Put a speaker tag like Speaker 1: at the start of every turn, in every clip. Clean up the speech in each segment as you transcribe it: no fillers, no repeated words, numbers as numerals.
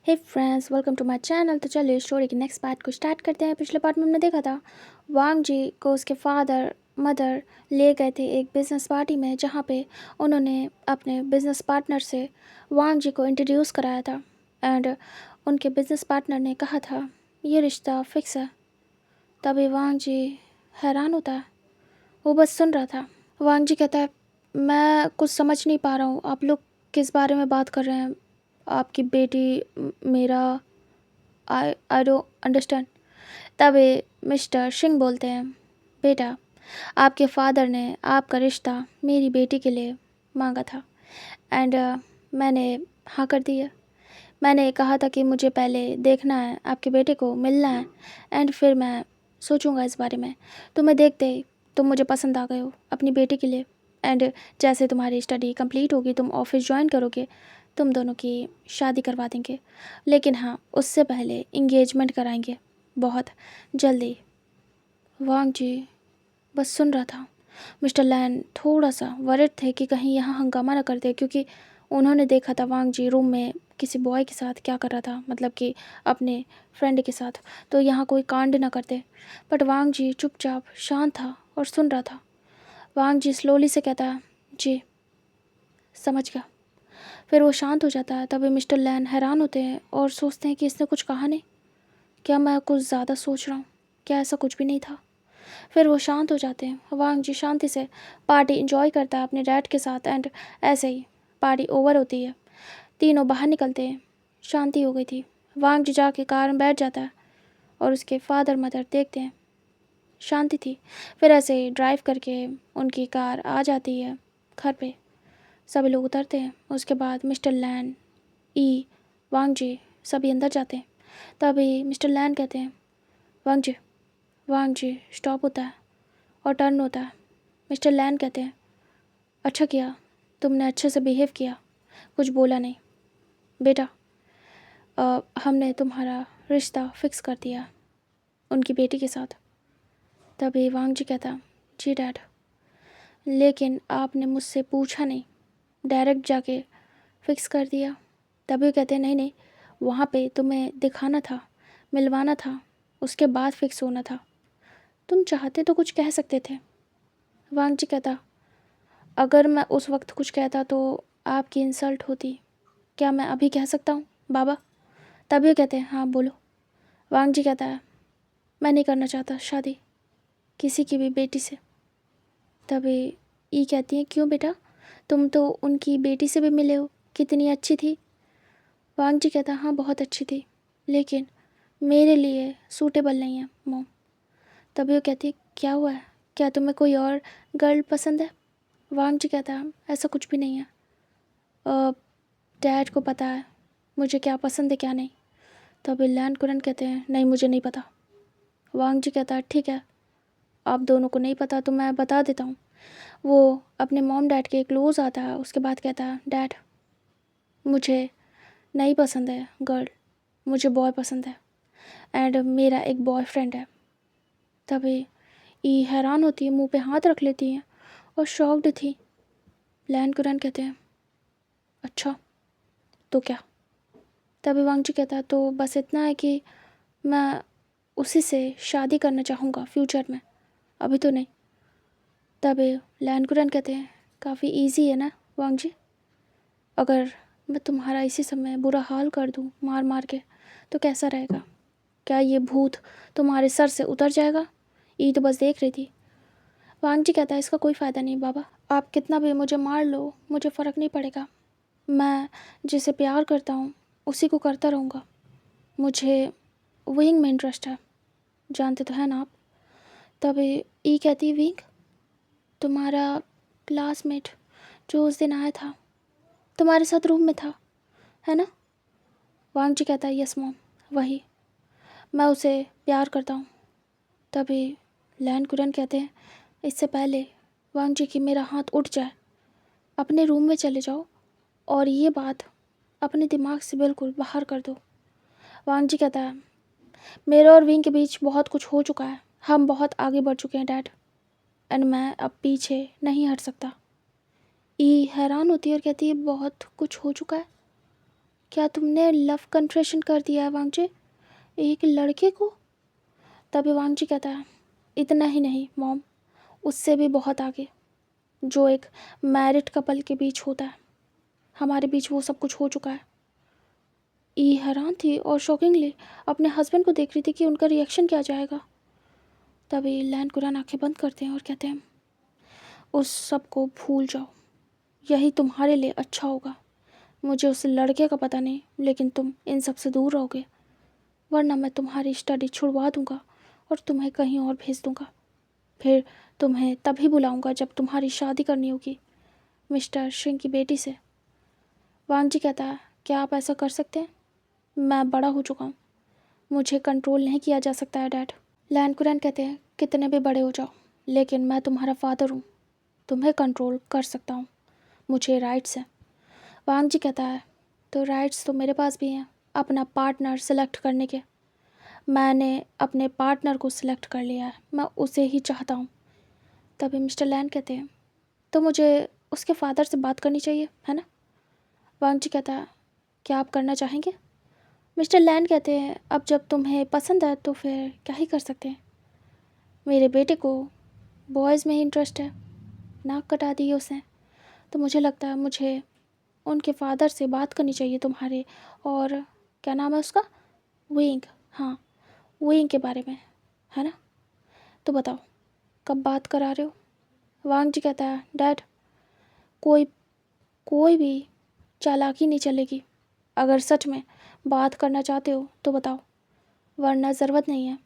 Speaker 1: Hey friends, welcome to my channel. तो चलिए story के नेक्स्ट पार्ट को स्टार्ट करते हैं। पिछले पार्ट में हमने देखा था वांग जी को उसके फादर मदर ले गए थे एक बिज़नेस पार्टी में, जहाँ पे उन्होंने अपने बिज़नेस पार्टनर से वांग जी को इंट्रोड्यूस कराया था। एंड उनके बिज़नेस पार्टनर ने कहा था ये रिश्ता फिक्स है। तभी वांग जी हैरान होता है, वो बस सुन रहा था। वांग जी कहता है मैं कुछ समझ नहीं पा रहा हूँ, आप लोग किस बारे में बात कर रहे हैं। आपकी बेटी मेरा आई डोंट अंडरस्टैंड। तभी मिस्टर सिंह बोलते हैं बेटा, आपके फादर ने आपका रिश्ता मेरी बेटी के लिए मांगा था एंड मैंने हाँ कर दी है। मैंने कहा था कि मुझे पहले देखना है, आपके बेटे को मिलना है एंड फिर मैं सोचूंगा इस बारे में। तुम्हें देखते ही तुम मुझे पसंद आ गए हो अपनी बेटी के लिए। एंड जैसे तुम्हारी स्टडी कंप्लीट होगी, तुम ऑफिस ज्वाइन करोगे, तुम दोनों की शादी करवा देंगे। लेकिन हाँ, उससे पहले इंगेजमेंट कराएंगे बहुत जल्दी। वांग जी बस सुन रहा था। मिस्टर लैन थोड़ा सा वरिड थे कि कहीं यहाँ हंगामा न करते, क्योंकि उन्होंने देखा था वांग जी रूम में किसी बॉय के साथ क्या कर रहा था, मतलब कि अपने फ्रेंड के साथ, तो यहाँ कोई कांड न करते। बट वांग जी चुपचाप शांत था और सुन रहा था। वांग जी स्लोली से कहता है जी समझ गया। फिर वो शांत हो जाता है। तभी मिस्टर लैन हैरान होते हैं और सोचते हैं कि इसने कुछ कहा नहीं। क्या मैं कुछ ज़्यादा सोच रहा हूँ? क्या ऐसा कुछ भी नहीं था? फिर वो शांत हो जाते हैं। वांग जी शांति से पार्टी इंजॉय करता है अपने डैड के साथ एंड ऐसे ही पार्टी ओवर होती है। तीनों बाहर निकलते हैं। शांति हो गई थी। वांग जी जाके कार में बैठ जाता है और उसके फादर मदर देखते हैं। शांति थी। फिर ऐसे ही ड्राइव करके उनकी कार आ जाती है घर पे। सभी लोग उतरते हैं। उसके बाद मिस्टर लैन, ई, वांग जी सभी अंदर जाते हैं। तभी मिस्टर लैन कहते हैं वांग जी स्टॉप होता है और टर्न होता है। मिस्टर लैन कहते हैं अच्छा किया, तुमने अच्छे से बिहेव किया, कुछ बोला नहीं। बेटा, हमने तुम्हारा रिश्ता फिक्स कर दिया उनकी बेटी के साथ। तभी वांग जी कहता जी डैड, लेकिन आपने मुझसे पूछा नहीं, डायरेक्ट जाके फिक्स कर दिया। तभी वो कहते हैं नहीं नहीं, वहाँ पे तुम्हें दिखाना था, मिलवाना था, उसके बाद फिक्स होना था। तुम चाहते तो कुछ कह सकते थे। वांग जी कहता अगर मैं उस वक्त कुछ कहता तो आपकी इंसल्ट होती। क्या मैं अभी कह सकता हूँ बाबा? तभी वो कहते हैं हाँ बोलो। वांग जी कहता है मैं नहीं करना चाहता शादी किसी की भी बेटी से। तभी ई कहती है क्यों बेटा, तुम तो उनकी बेटी से भी मिले हो, कितनी अच्छी थी। वांग जी कहता हाँ बहुत अच्छी थी, लेकिन मेरे लिए सूटेबल नहीं है मॉम। तभी वो कहती है क्या हुआ है, क्या तुम्हें कोई और गर्ल पसंद है? वांग जी कहता है ऐसा कुछ भी नहीं है। डैड को पता है मुझे क्या पसंद है क्या नहीं। तभी लैन कुरन कहते हैं नहीं मुझे नहीं पता। वांग जी कहता है ठीक है, आप दोनों को नहीं पता तो मैं बता देता हूँ। वो अपने मॉम डैड के क्लोज आता है। उसके बाद कहता है डैड, मुझे नहीं पसंद है गर्ल, मुझे बॉय पसंद है एंड मेरा एक बॉयफ्रेंड है। तभी ई हैरान होती है, मुंह पे हाथ रख लेती है और शॉक्ड थी। लैन कुरन कहते हैं अच्छा तो क्या? तभी वांग जी कहता है तो बस इतना है कि मैं उसी से शादी करना चाहूँगा फ्यूचर में, अभी तो नहीं। तभी लैन कुरन कहते हैं काफ़ी इजी है ना वांग जी, अगर मैं तुम्हारा इसी समय बुरा हाल कर दूँ मार मार के तो कैसा रहेगा? क्या ये भूत तुम्हारे सर से उतर जाएगा? ये तो बस देख रही थी। वांग जी कहता है इसका कोई फ़ायदा नहीं बाबा, आप कितना भी मुझे मार लो मुझे फ़र्क नहीं पड़ेगा। मैं जिसे प्यार करता हूँ उसी को करता रहूँगा। मुझे विंग में इंटरेस्ट है, जानते तो हैं ना आप। तभी ई कहती विंग, तुम्हारा क्लासमेट जो उस दिन आया था, तुम्हारे साथ रूम में था, है ना? वांग जी कहता है यस मॉम, वही, मैं उसे प्यार करता हूँ। तभी लैन कुरन कहते हैं इससे पहले वांग जी की मेरा हाथ उठ जाए, अपने रूम में चले जाओ और ये बात अपने दिमाग से बिल्कुल बाहर कर दो। वांग जी कहता है मेरे और विंग के बीच बहुत कुछ हो चुका है, हम बहुत आगे बढ़ चुके हैं डैड, एंड मैं अब पीछे नहीं हट सकता। ई हैरान होती है और कहती है बहुत कुछ हो चुका है, क्या तुमने लव कन्फेशन कर दिया है वांग जी, एक लड़के को? तभी वांग जी कहता है, इतना ही नहीं मॉम, उससे भी बहुत आगे, जो एक मैरिड कपल के बीच होता है, हमारे बीच वो सब कुछ हो चुका है। ई हैरान थी और शॉकिंगली अपने हस्बैंड को देख रही थी कि उनका रिएक्शन क्या जाएगा। तभी लैन कुरान आंखें बंद करते हैं और कहते हैं, उस सब को भूल जाओ, यही तुम्हारे लिए अच्छा होगा। मुझे उस लड़के का पता नहीं, लेकिन तुम इन सब से दूर रहोगे, वरना मैं तुम्हारी स्टडी छुड़वा दूंगा और तुम्हें कहीं और भेज दूंगा। फिर तुम्हें तभी बुलाऊंगा जब तुम्हारी शादी करनी होगी मिस्टर सिंह की बेटी से। वांग जी कहता है, क्या आप ऐसा कर सकते हैं? मैं बड़ा हो चुका हूँ, मुझे कंट्रोल नहीं किया जा सकता है डैड। लैन कुरैन कहते हैं, कितने भी बड़े हो जाओ, लेकिन मैं तुम्हारा फादर हूँ, तुम्हें कंट्रोल कर सकता हूँ, मुझे राइट्स हैं। वांग जी कहता है, तो राइट्स तो मेरे पास भी हैं, अपना पार्टनर सेलेक्ट करने के। मैंने अपने पार्टनर को सिलेक्ट कर लिया है, मैं उसे ही चाहता हूँ। तभी मिस्टर लैन कहते हैं, तो मुझे उसके फादर से बात करनी चाहिए, है ना? वांग जी कहता है, क्या आप करना चाहेंगे? मिस्टर लैन कहते हैं, अब जब तुम्हें पसंद है तो फिर क्या ही कर सकते हैं। मेरे बेटे को बॉयज़ में ही इंटरेस्ट है, नाक कटा दी है उसने, तो मुझे लगता है मुझे उनके फादर से बात करनी चाहिए तुम्हारे, और क्या नाम है उसका, विंग, हाँ विंग के बारे में, है ना? तो बताओ कब बात करा रहे हो? वांग जी कहता है, डैड कोई कोई भी चालाकी नहीं चलेगी, अगर सच में बात करना चाहते हो तो बताओ, वरना ज़रूरत नहीं है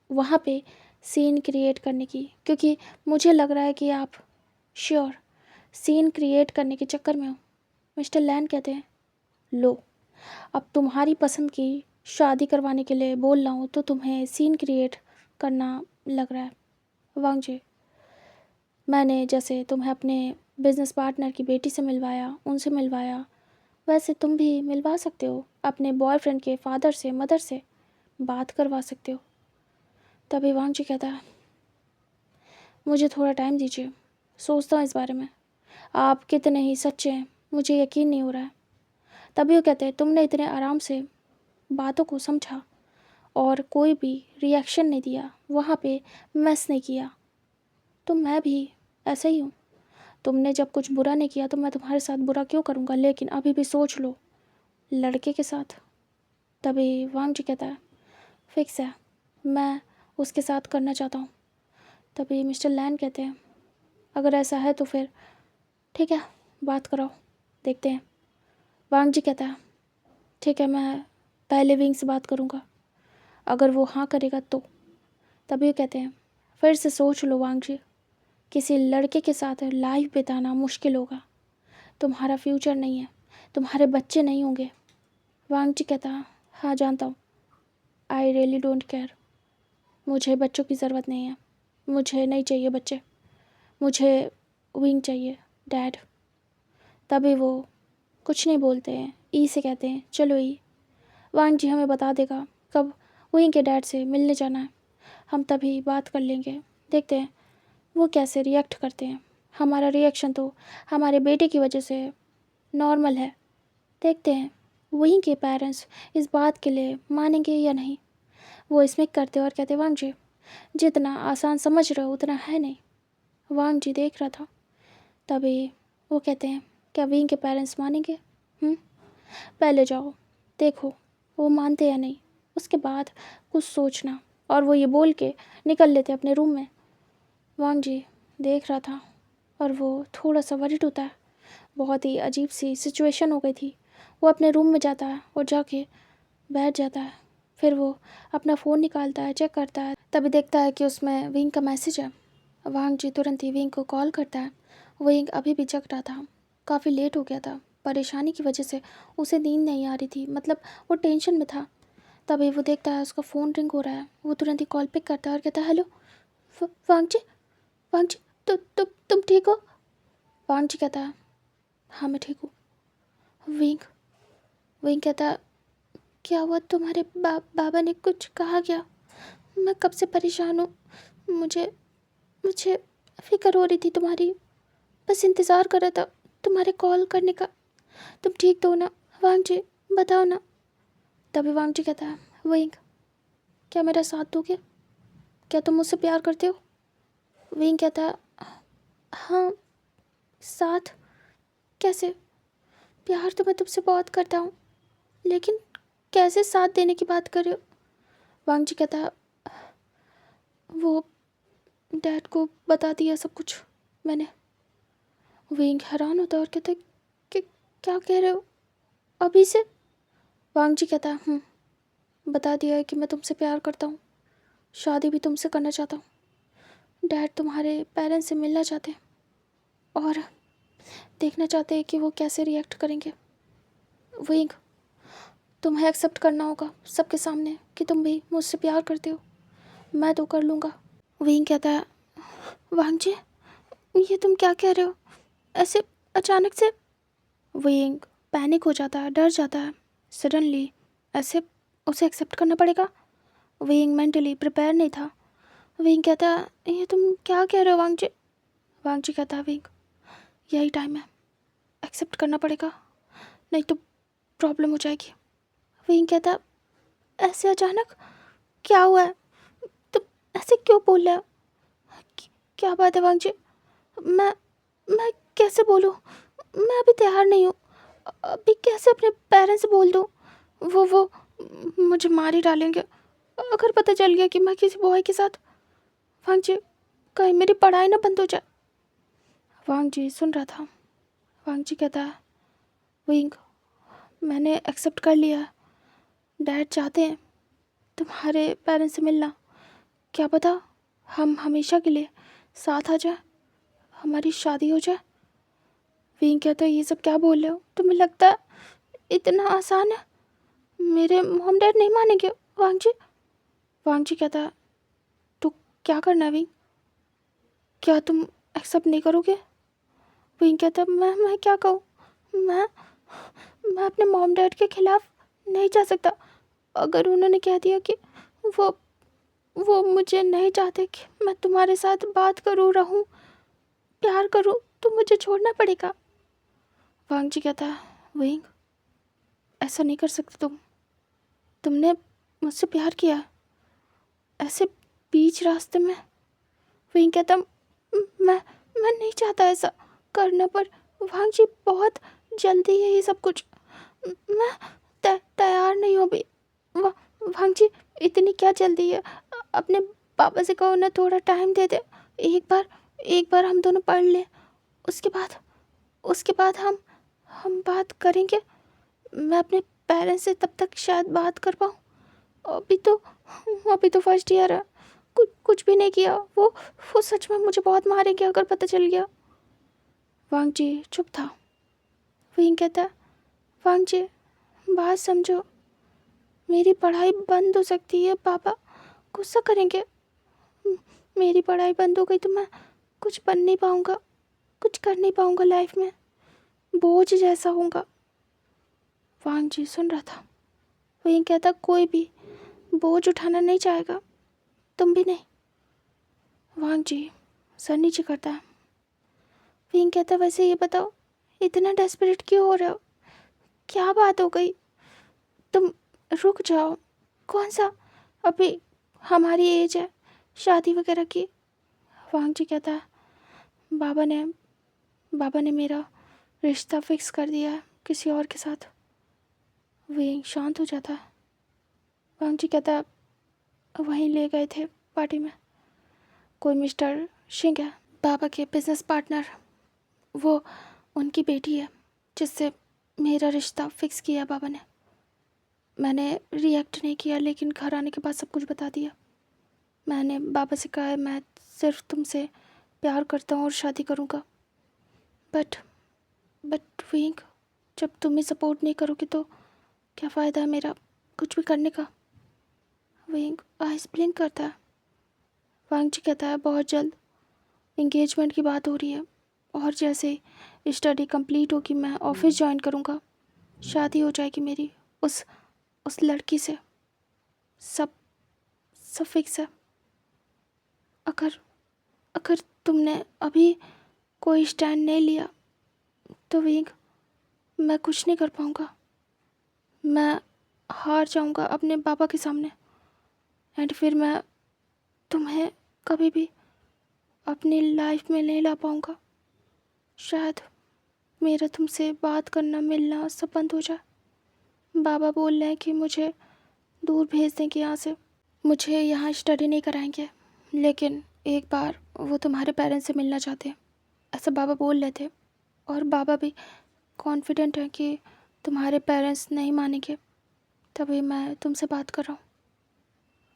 Speaker 1: वहाँ पे सीन क्रिएट करने की, क्योंकि मुझे लग रहा है कि आप श्योर सीन क्रिएट करने के चक्कर में हो। मिस्टर लैन कहते हैं, लो, अब तुम्हारी पसंद की शादी करवाने के लिए बोल रहा हूँ तो तुम्हें सीन क्रिएट करना लग रहा है। वांग जी, मैंने जैसे तुम्हें अपने बिजनेस पार्टनर की बेटी से मिलवाया, उनसे मिलवाया, वैसे तुम भी मिलवा सकते हो, अपने बॉयफ्रेंड के फादर से मदर से बात करवा सकते हो। तभी वांग जी कहता है, मुझे थोड़ा टाइम दीजिए, सोचता हूँ इस बारे में, आप कितने ही सच्चे हैं मुझे यकीन नहीं हो रहा है। तभी वो कहते हैं, तुमने इतने आराम से बातों को समझा और कोई भी रिएक्शन नहीं दिया, वहाँ पे मैस नहीं किया, तो मैं भी ऐसा ही हूँ। तुमने जब कुछ बुरा नहीं किया तो मैं तुम्हारे साथ बुरा क्यों करूँगा, लेकिन अभी भी सोच लो लड़के के साथ। तभी वांग जी कहता है, फिक्स है, मैं उसके साथ करना चाहता हूँ। तभी मिस्टर लैन कहते हैं, अगर ऐसा है तो फिर ठीक है, बात कराओ, देखते हैं। वांग जी कहता है, ठीक है, मैं पहले विंग से बात करूँगा, अगर वो हाँ करेगा तो। तभी वो कहते हैं, फिर से सोच लो वांग जी, किसी लड़के के साथ लाइफ बिताना मुश्किल होगा, तुम्हारा फ्यूचर नहीं है, तुम्हारे बच्चे नहीं होंगे। वांग जी कहता है, हाँ जानता हूँ, आई रियली डोंट केयर, मुझे बच्चों की ज़रूरत नहीं है, मुझे नहीं चाहिए बच्चे, मुझे विंग चाहिए डैड। तभी वो कुछ नहीं बोलते हैं, ई से कहते हैं, चलो ई, वांग जी हमें बता देगा कब विंग के डैड से मिलने जाना है, हम तभी बात कर लेंगे, देखते हैं वो कैसे रिएक्ट करते हैं। हमारा रिएक्शन तो हमारे बेटे की वजह से नॉर्मल है, देखते हैं वहीं के पेरेंट्स इस बात के लिए मानेंगे या नहीं। वो इसमें करते और कहते, वांग जी जितना आसान समझ रहे हो उतना है नहीं। वांग जी देख रहा था। तभी वो कहते हैं, क्या विंग के पेरेंट्स मानेंगे? पहले जाओ देखो वो मानते या नहीं, उसके बाद कुछ सोचना। और वो ये बोल के निकल लेते अपने रूम में। वांग जी देख रहा था और वो थोड़ा सा वरिड होता है, बहुत ही अजीब सी सिचुएशन हो गई थी। वो अपने रूम में जाता है और जाके बैठ जाता है, फिर वो अपना फ़ोन निकालता है, चेक करता है, तभी देखता है कि उसमें विंग का मैसेज है। वांग जी तुरंत ही विंग को कॉल करता है। विंग अभी भी जग रहा था, काफ़ी लेट हो गया था, परेशानी की वजह से उसे नींद नहीं आ रही थी, मतलब वो टेंशन में था। तभी वो देखता है उसका फ़ोन रिंग हो रहा है, वो तुरंत ही कॉल पिक करता है और कहता है, हेलो वांग जी, वांग जी तुम ठीक हो? वांग जी कहता है, हाँ मैं ठीक हूँ। विंग विंग कहता है, क्या हुआ, तुम्हारे बाबा ने कुछ कहा क्या? मैं कब से परेशान हूँ, मुझे मुझे फिक्र हो रही थी तुम्हारी, बस इंतज़ार कर रहा था तुम्हारे कॉल करने का। तुम ठीक तो हो ना वांग जी? बताओ ना। तभी वांग जी कहता है, विंग क्या मेरा साथ दोगे? क्या तुम मुझसे प्यार करते हो? विंग कहता है, हाँ। साथ? कैसे? प्यार तो मैं तुमसे बहुत करता हूँ, लेकिन कैसे साथ देने की बात कर रहे हो? वांग जी कहता है, वो डैड को बता दिया सब कुछ मैंने। विंग हैरान होता है और कहता है कि क्या कह रहे हो अभी से? वांग जी कहता है, बता दिया है कि मैं तुमसे प्यार करता हूँ, शादी भी तुमसे करना चाहता हूँ। डैड तुम्हारे पेरेंट्स से मिलना चाहते हैं और देखना चाहते हैं कि वो कैसे रिएक्ट करेंगे। विंग तुम्हें एक्सेप्ट करना होगा सबके सामने कि तुम भी मुझसे प्यार करते हो। मैं तो कर लूँगा। विंग कहता है, वांग जी ये तुम क्या कह रहे हो ऐसे अचानक से? विंग पैनिक हो जाता है, डर जाता है सडनली। ऐसे उसे एक्सेप्ट करना पड़ेगा? विंग मेंटली प्रिपेयर नहीं था। विंग कहता है, ये तुम क्या कह रहे हो वांग जी? वांग जी कहता है, विंग यही टाइम है, एक्सेप्ट करना पड़ेगा, नहीं तो प्रॉब्लम हो जाएगी। विंग कहता है, ऐसे अचानक क्या हुआ है? तुम ऐसे क्यों बोल रहे हो? क्या बात है वांग जी? मैं मैं कैसे बोलूँ? मैं अभी तैयार नहीं हूँ। अभी कैसे अपने पेरेंट्स से बोल दूँ? वो मुझे मार ही डालेंगे अगर पता चल गया कि मैं किसी बॉय के साथ। वांग जी कहीं मेरी पढ़ाई ना बंद हो जाए। वांग जी सुन रहा था। वांग जी कहता है, विंग मैंने एक्सेप्ट कर लिया। डैड चाहते हैं तुम्हारे पेरेंट्स से मिलना। क्या पता हम हमेशा के लिए साथ आ जाए, हमारी शादी हो जाए। विंग कहता है, ये सब क्या बोल रहे हो? तुम्हें लगता है इतना आसान है? मेरे मॉम डैड नहीं मानेंगे वांग जी। वांग जी कहता है, तो क्या करना है विंग? क्या तुम एक्सेप्ट नहीं करोगे? विंग कहता है, मैं क्या कहूँ? मैं मैं अपने मॉम डैड के खिलाफ नहीं जा सकता। अगर उन्होंने कह दिया कि वो वो मुझे नहीं चाहते कि मैं तुम्हारे साथ बात करूँ, रहूँ, प्यार करूँ, तो मुझे छोड़ना पड़ेगा। वांग जी कहता है, विंग ऐसा नहीं कर सकते तुमने मुझसे प्यार किया ऐसे बीच रास्ते में। विंग कहता, मैं मैं नहीं चाहता ऐसा करना, पर वांग जी बहुत जल्दी है ये सब कुछ। मैं तैयार नहीं हूँ अभी। वांग जी इतनी क्या जल्दी है? अपने पापा से कहो ना थोड़ा टाइम दे दे। एक बार हम दोनों पढ़ लें, उसके बाद हम बात करेंगे। मैं अपने पेरेंट्स से तब तक शायद बात कर पाऊँ। अभी तो अभी तो फर्स्ट ईयर है, कुछ भी नहीं किया। वो सच में मुझे बहुत मारेंगे अगर पता चल गया। वांग जी चुप था। विंग कहता, वांग जी बात समझो, मेरी पढ़ाई बंद हो सकती है, पापा गुस्सा करेंगे। मेरी पढ़ाई बंद हो गई तो मैं कुछ बन नहीं पाऊँगा, कुछ कर नहीं पाऊँगा लाइफ में, बोझ जैसा होऊंगा। वांग जी सुन रहा था। विंग कहता, कोई भी बोझ उठाना नहीं चाहेगा, तुम भी नहीं। वांग जी सर नीचे करता है। विंग कहता, वैसे ये बताओ इतना डेस्परेट क्यों हो रहे हो? क्या बात हो गई? तुम रुक जाओ। कौन सा अभी हमारी एज है शादी वगैरह की? वांग जी कहता है, बाबा ने मेरा रिश्ता फिक्स कर दिया है किसी और के साथ। विंग शांत हो जाता है। वांग जी कहता है, वहीं ले गए थे पार्टी में कोई मिस्टर सिंह है, पापा के बिजनेस पार्टनर। वो उनकी बेटी है जिससे मेरा रिश्ता फिक्स किया पापा ने। मैंने रिएक्ट नहीं किया, लेकिन घर आने के बाद सब कुछ बता दिया। मैंने पापा से कहा है मैं सिर्फ तुमसे प्यार करता हूँ और शादी करूँगा। बट विंग जब तुम ही सपोर्ट नहीं करोगे तो क्या फ़ायदा है मेरा कुछ भी करने का? विंग आइस ब्लिंक करता है। वांग जी कहता है, बहुत जल्द इंगेजमेंट की बात हो रही है और जैसे स्टडी कंप्लीट होगी मैं ऑफिस ज्वाइन करूँगा, शादी हो जाएगी मेरी उस लड़की से। सब सब फिक्स है। अगर अगर तुमने अभी कोई स्टैंड नहीं लिया तो विंग मैं कुछ नहीं कर पाऊँगा। मैं हार जाऊंगा अपने पापा के सामने, एंड फिर मैं तुम्हें कभी भी अपनी लाइफ में नहीं ला पाऊंगा। शायद मेरा तुमसे बात करना, मिलना सब बंद हो जाए। बाबा बोल रहे हैं कि मुझे दूर भेज देंगे यहाँ से, मुझे यहाँ स्टडी नहीं कराएंगे, लेकिन एक बार वो तुम्हारे पेरेंट्स से मिलना चाहते हैं, ऐसा बाबा बोल रहे थे। और बाबा भी कॉन्फिडेंट है कि तुम्हारे पेरेंट्स नहीं मानेंगे, तभी मैं तुमसे बात कर रहा हूँ।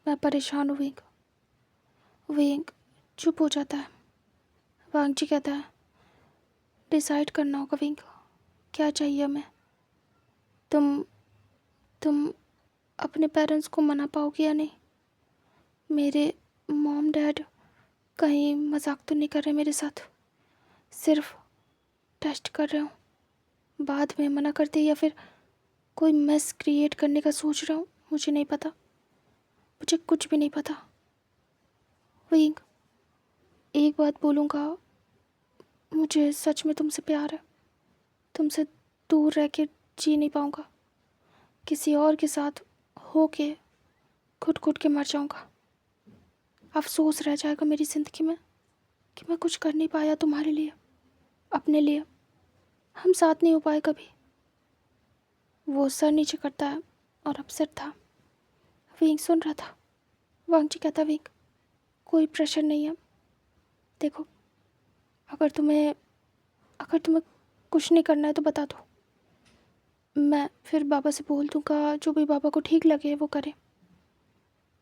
Speaker 1: मैं परेशान हूँ विंग। विंग चुप हो जाता है। वांग जी कहता है, डिसाइड करना होगा विंग, क्या चाहिए हमें। तुम तुम अपने पेरेंट्स को मना पाओगे या नहीं। मेरे मॉम डैड कहीं मजाक तो नहीं कर रहे मेरे साथ, सिर्फ टेस्ट कर रहे हो, बाद में मना करते या फिर कोई मेस क्रिएट करने का सोच रहा हूँ, मुझे नहीं पता, मुझे कुछ भी नहीं पता। विंग एक बात बोलूँगा, मुझे सच में तुमसे प्यार है। तुमसे दूर रह के जी नहीं पाऊँगा, किसी और के साथ हो के घुट घुट के मर जाऊँगा। अफसोस रह जाएगा मेरी ज़िंदगी में कि मैं कुछ कर नहीं पाया तुम्हारे लिए, अपने लिए। हम साथ नहीं हो पाए कभी। वो सर नीचे करता है और अपसेट था। विंग सुन रहा था। वांग जी कहता, विंग कोई प्रेशर नहीं है। देखो, अगर तुम्हें कुछ नहीं करना है तो बता दो, मैं फिर बाबा से बोल दूँगा, जो भी बाबा को ठीक लगे वो करें।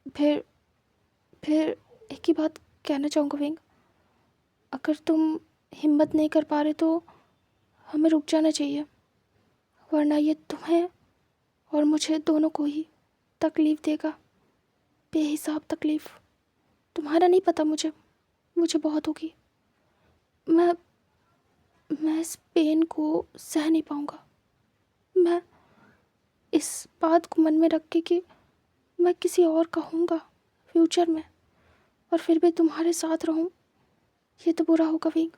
Speaker 1: फिर एक ही बात कहना चाहूँगा विंग, अगर तुम हिम्मत नहीं कर पा रहे तो हमें रुक जाना चाहिए, वरना ये तुम्हें और मुझे दोनों को ही तकलीफ़ देगा, बेहिसाब तकलीफ़। तुम्हारा नहीं पता, मुझे बहुत होगी। मैं मैं इस पेन को सह नहीं पाऊँगा। मैं इस बात को मन में रख के कि मैं किसी और का होऊंगा फ्यूचर में, और फिर भी तुम्हारे साथ रहूं, ये तो बुरा होगा विंग।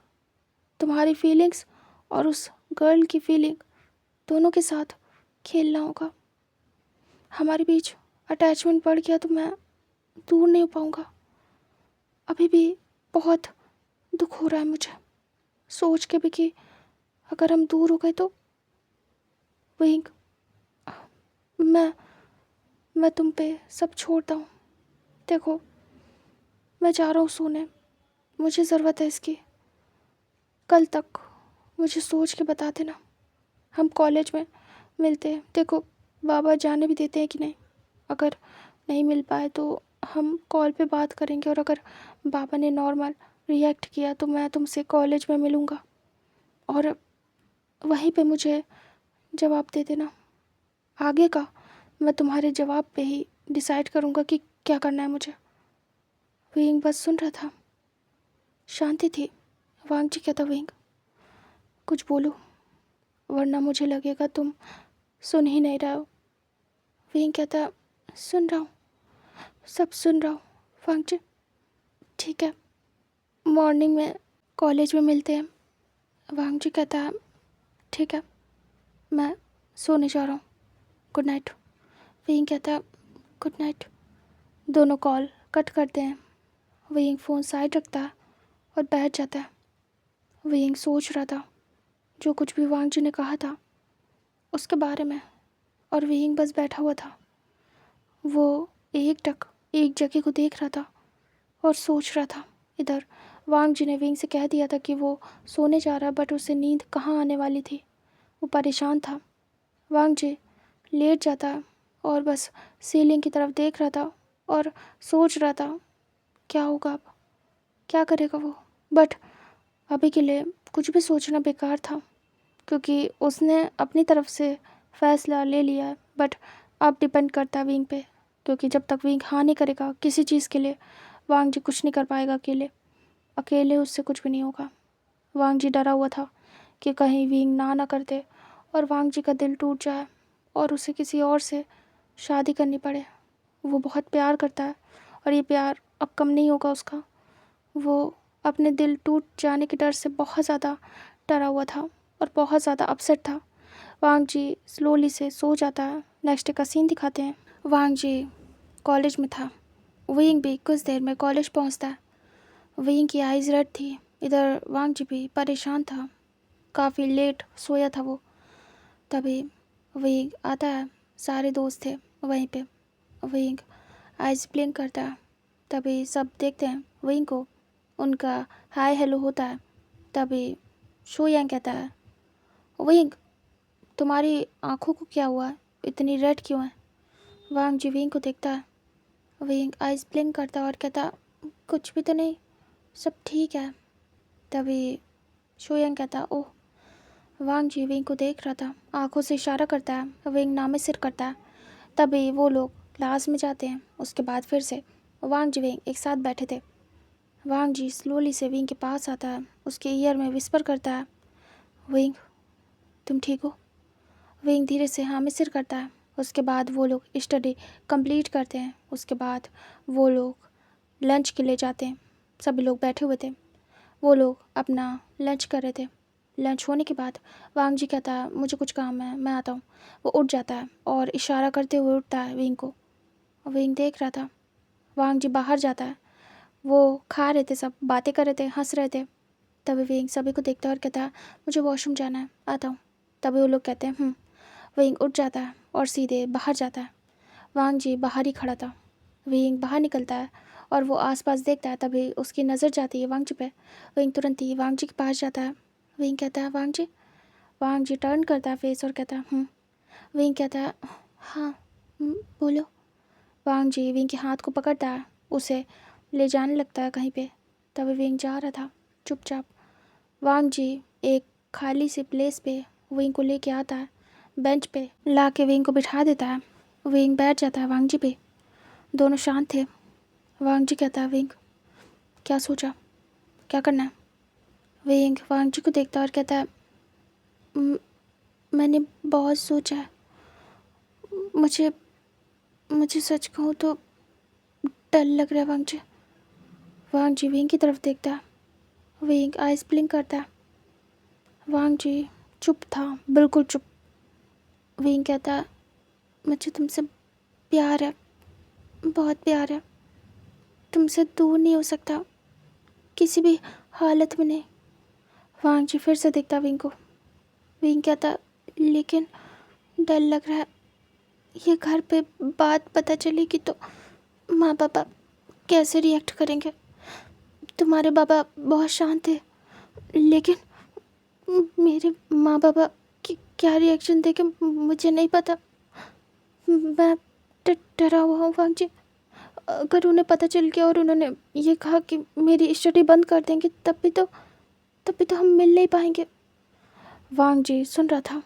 Speaker 1: तुम्हारी फीलिंग्स और उस गर्ल की फीलिंग दोनों के साथ खेलना होगा। हमारे बीच अटैचमेंट बढ़ गया तो मैं दूर नहीं हो पाऊँगा। अभी भी बहुत दुख हो रहा है मुझे सोच के भी कि अगर हम दूर हो गए तो। विंग मैं तुम पे सब छोड़ता हूँ। देखो, मैं जा रहा हूँ सोने, मुझे ज़रूरत है इसकी। कल तक मुझे सोच के बता देना, हम कॉलेज में मिलते हैं। देखो, बाबा जाने भी देते हैं कि नहीं। अगर नहीं मिल पाए तो हम कॉल पे बात करेंगे, और अगर बाबा ने नॉर्मल रिएक्ट किया तो मैं तुमसे कॉलेज में मिलूँगा, और वहीं पे मुझे जवाब दे देना। आगे का मैं तुम्हारे जवाब पे ही डिसाइड करूँगा कि क्या करना है मुझे। विंग बस सुन रहा था, शांति थी। वांग जी कहता, विंग कुछ बोलो, वरना मुझे लगेगा तुम सुन ही नहीं रहे हो। विंग कहता, सुन रहा हूँ, सब सुन रहा हूँ वांग जी। ठीक है, मॉर्निंग में कॉलेज में मिलते हैं। वांग जी कहता है, ठीक है, मैं सोने जा रहा हूँ, गुड नाइट। विंग कहता है, गुड नाइट। दोनों कॉल कट करते हैं। विंग फ़ोन साइड रखता है और बैठ जाता है। विंग सोच रहा था जो कुछ भी वांग जी ने कहा था उसके बारे में, और विंग बस बैठा हुआ था। वो एक जगह को देख रहा था और सोच रहा था। इधर वांग जी ने विंग से कह दिया था कि वो सोने जा रहा है, बट उसे नींद कहाँ आने वाली थी। वो परेशान था। वांग जी लेट जाता है और बस सीलिंग की तरफ देख रहा था और सोच रहा था क्या होगा अब, क्या करेगा वो। बट अभी के लिए कुछ भी सोचना बेकार था, क्योंकि उसने अपनी तरफ से फ़ैसला ले लिया है। बट अब डिपेंड करता है विंग पे, क्योंकि जब तक विंग हाँ नहीं करेगा किसी चीज़ के लिए, वांग जी कुछ नहीं कर पाएगा अकेले उससे कुछ भी नहीं होगा। वांग जी डरा हुआ था कि कहीं विंग ना कर दे और वांग जी का दिल टूट जाए और उसे किसी और से शादी करनी पड़े। वो बहुत प्यार करता है और ये प्यार अब कम नहीं होगा उसका। वो अपने दिल टूट जाने के डर से बहुत ज़्यादा डरा हुआ था और बहुत ज़्यादा अपसेट था। वांग जी स्लोली से सो जाता है, नेक्स्ट डे का सीन दिखाते हैं। वांग जी कॉलेज में था। विंग भी कुछ देर में कॉलेज पहुंचता है। विंग की आइज़ रेड थी। इधर वांग जी भी परेशान था, काफ़ी लेट सोया था वो। तभी विंग आता है, सारे दोस्त थे वहीं पे। विंग आइज़ ब्लिंक करता है। तभी सब देखते हैं विंग को, उनका हाय हेलो होता है। तभी शो यांग कहता है, विंग तुम्हारी आँखों को क्या हुआ है, इतनी रेड क्यों है? वांग जी विंग को देखता है। विंग आइज़ ब्लिंक करता है और कहता, कुछ भी तो नहीं, सब ठीक है। तभी शो यांग कहता, ओह। वांग जी विंग को देख रहा था, आंखों से इशारा करता है। विंग नामे सिर करता है। तभी वो लोग क्लास में जाते हैं। उसके बाद फिर से वांग जी विंग एक साथ बैठे थे। वांग जी स्लोली से विंग के पास आता है, उसके ईयर में विस्पर करता है, विंग तुम ठीक हो? विंग धीरे से हाँ में सिर करता है। उसके बाद वो लोग स्टडी कंप्लीट करते हैं। उसके बाद वो लोग लंच के लिए जाते हैं। सभी लोग बैठे हुए थे, वो लोग अपना लंच कर रहे थे। लंच होने के बाद वांग जी कहता है, मुझे कुछ काम है, मैं आता हूँ। वो उठ जाता है और इशारा करते हुए उठता है विंग को। विंग देख रहा था। वांग जी बाहर जाता है। वो खा रहे थे, सब बातें कर रहे थे, हंस रहे थे। तभी विंग सभी को देखता है और कहता है, मुझे वॉशरूम जाना है, आता हूँ। तभी वो लोग कहते हैं विंग उठ जाता है और सीधे बाहर जाता है। वांग जी बाहर ही खड़ा था। विंग बाहर निकलता है और वो आसपास देखता है। तभी उसकी नज़र जाती है वांग जी पे। विंग तुरंत ही वांग जी के पास जाता है। विंग कहता है, वांग जी। वांग जी टर्न करता है फेस और कहता है विंग कहता है, हाँ बोलो। वांग जी विंग के हाथ को पकड़ता है, उसे ले जाने लगता है कहीं पे। तभी विंग जा रहा था चुपचाप। वांग जी एक खाली सी प्लेस पे विंग को लेके आता है, बेंच पे ला के विंग को बिठा देता है। विंग बैठ जाता है वांग जी पे। दोनों शांत थे। वांग जी कहता है, विंग क्या सोचा, क्या करना है? विंग वांग जी को देखता है और कहता है, "म- मैंने बहुत सोचा है। मुझे मुझे सच कहूँ तो डर लग रहा है वांग जी। वांग जी विंग की तरफ देखता है। विंग आइस ब्लिंक करता है। वांग जी चुप था, बिल्कुल चुप। विंग कहता है, मुझे तुमसे प्यार है, बहुत प्यार है। तुमसे दूर नहीं हो सकता, किसी भी हालत में नहीं। वांग जी फिर से देखता विंग को। विंग कहता, लेकिन डर लग रहा है, ये घर पे बात पता चलेगी तो माँ पापा कैसे रिएक्ट करेंगे? तुम्हारे पापा बहुत शांत थे, लेकिन मेरे माँ पापा क्या रिएक्शन देंगे मुझे नहीं पता। मैं डरा हुआ हूँ वांग जी। अगर उन्हें पता चल गया और उन्होंने ये कहा कि मेरी स्टडी बंद कर देंगे, तब भी तो हम मिल नहीं पाएंगे। वांग जी सुन रहा था।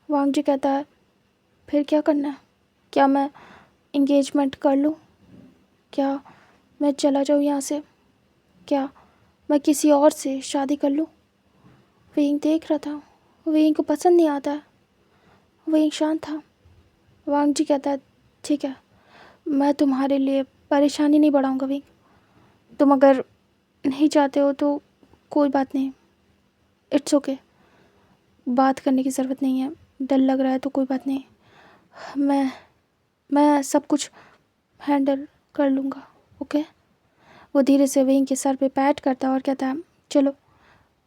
Speaker 1: वांग जी कहता है, फिर क्या करना है? क्या मैं इंगेजमेंट कर लूँ? क्या मैं चला जाऊँ यहाँ से? क्या मैं किसी और से शादी कर लूँ? विंग देख रहा था। विंग को पसंद नहीं आता। विंग शांत था। वांग जी कहता है, ठीक है, मैं तुम्हारे लिए परेशानी नहीं बढ़ाऊँगा विंग। तुम अगर नहीं चाहते हो तो कोई बात नहीं, इट्स ओके। बात करने की ज़रूरत नहीं है। डर लग रहा है तो कोई बात नहीं, मैं सब कुछ हैंडल कर लूँगा, ओके। वो धीरे से विंग के सर पे पैट करता और कहता है, चलो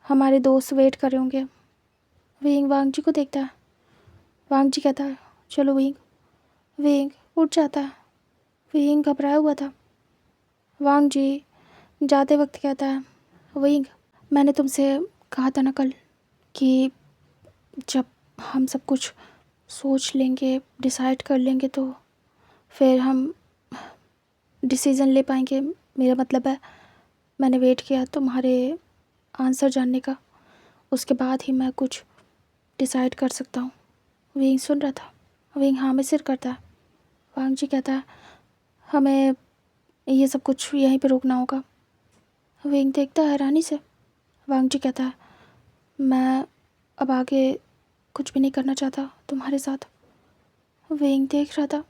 Speaker 1: हमारे दोस्त वेट कर रहे होंगे। विंग वांग जी को देखता है। वांग जी कहता है, चलो विंग। विंग उठ जाता है। विंग घबराया हुआ था। वांग जी जाते वक्त कहता है, विंग मैंने तुमसे कहा था ना कल कि जब हम सब कुछ सोच लेंगे, डिसाइड कर लेंगे तो फिर हम डिसीज़न ले पाएंगे। मेरा मतलब है, मैंने वेट किया तुम्हारे आंसर जानने का, उसके बाद ही मैं कुछ डिसाइड कर सकता हूँ। विंग सुन रहा था। विंग हाँ में सिर करता है। वांग जी कहता है, हमें ये सब कुछ यहीं पे रोकना होगा। विंग देखता है हैरानी से। वांग जी कहता है, मैं अब आगे कुछ भी नहीं करना चाहता तुम्हारे साथ। विंग देख रहा था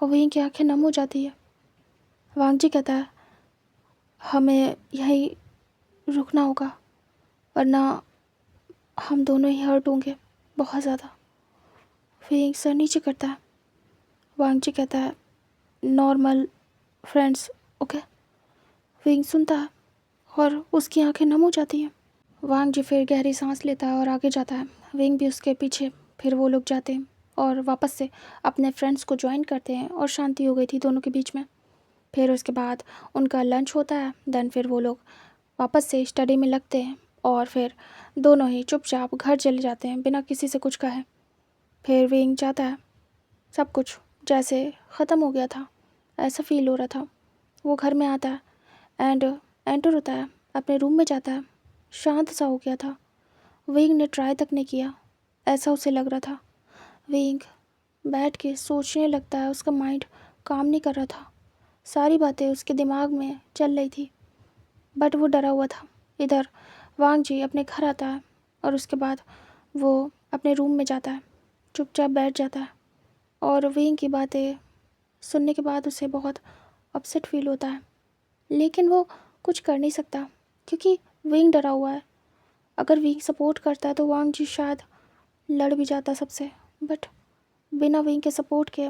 Speaker 1: और विंग की आंखें नम हो जाती है। वांग जी कहता है, हमें यहीं रुकना होगा, वरना हम दोनों ही हर्ट होंगे बहुत ज़्यादा। वेंग सर नीचे करता है। वांग जी कहता है नॉर्मल फ्रेंड्स, ओके। वेंग सुनता है और उसकी आंखें नम हो जाती हैं। वांग जी फिर गहरी सांस लेता है और आगे जाता है। वेंग भी उसके पीछे। फिर वो लोग जाते हैं और वापस से अपने फ्रेंड्स को ज्वाइन करते हैं और शांति हो गई थी दोनों के बीच में। फिर उसके बाद उनका लंच होता है। देन फिर वो लोग वापस से स्टडी में लगते हैं और फिर दोनों ही चुपचाप घर चले जाते हैं बिना किसी से कुछ कहे। फिर वेंग जाता है, सब कुछ जैसे ख़त्म हो गया था ऐसा फील हो रहा था। वो घर में आता है एंड एंटर होता है, अपने रूम में जाता है। शांत सा हो गया था। वेंग ने ट्राई तक नहीं किया, ऐसा उसे लग रहा था। वेंग बैठ के सोचने लगता है, उसका माइंड काम नहीं कर रहा था। सारी बातें उसके दिमाग में चल रही थी बट वो डरा हुआ था। इधर वांग जी अपने घर आता है और उसके बाद वो अपने रूम में जाता है, चुपचाप बैठ जाता है और वेंग की बातें सुनने के बाद उसे बहुत अपसेट फील होता है। लेकिन वो कुछ कर नहीं सकता क्योंकि वेंग डरा हुआ है। अगर वेंग सपोर्ट करता है तो वांग जी शायद लड़ भी जाता सबसे, बट बिना वेंग के सपोर्ट के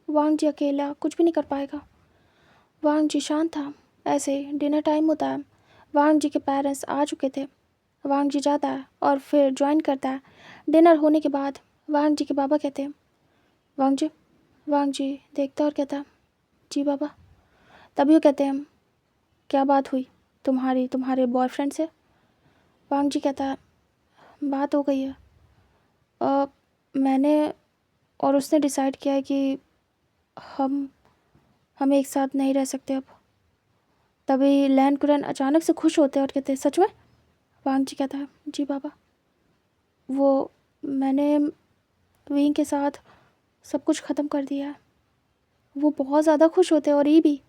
Speaker 1: वांग जी अकेला कुछ भी नहीं कर पाएगा। वांग जी शांत था। ऐसे डिनर टाइम होता है। वांग जी के पेरेंट्स आ चुके थे। वांग जी जाता है और फिर ज्वाइन करता है। डिनर होने के बाद वांग जी के बाबा कहते हैं वांग जी। वांग जी देखता और कहता है जी बाबा। तभी वो कहते हैं क्या बात हुई तुम्हारे बॉयफ्रेंड से? वांग जी कहता है बात हो गई है। अ, मैंने और उसने डिसाइड किया है कि हम एक साथ नहीं रह सकते अब। तभी लैन कुरन अचानक से खुश होते हैं और कहते हैं सच में? वांग जी कहता है जी बाबा। वो मैंने विंग के साथ सब कुछ ख़त्म कर दिया है। वो बहुत ज़्यादा खुश होते हैं और ये भी।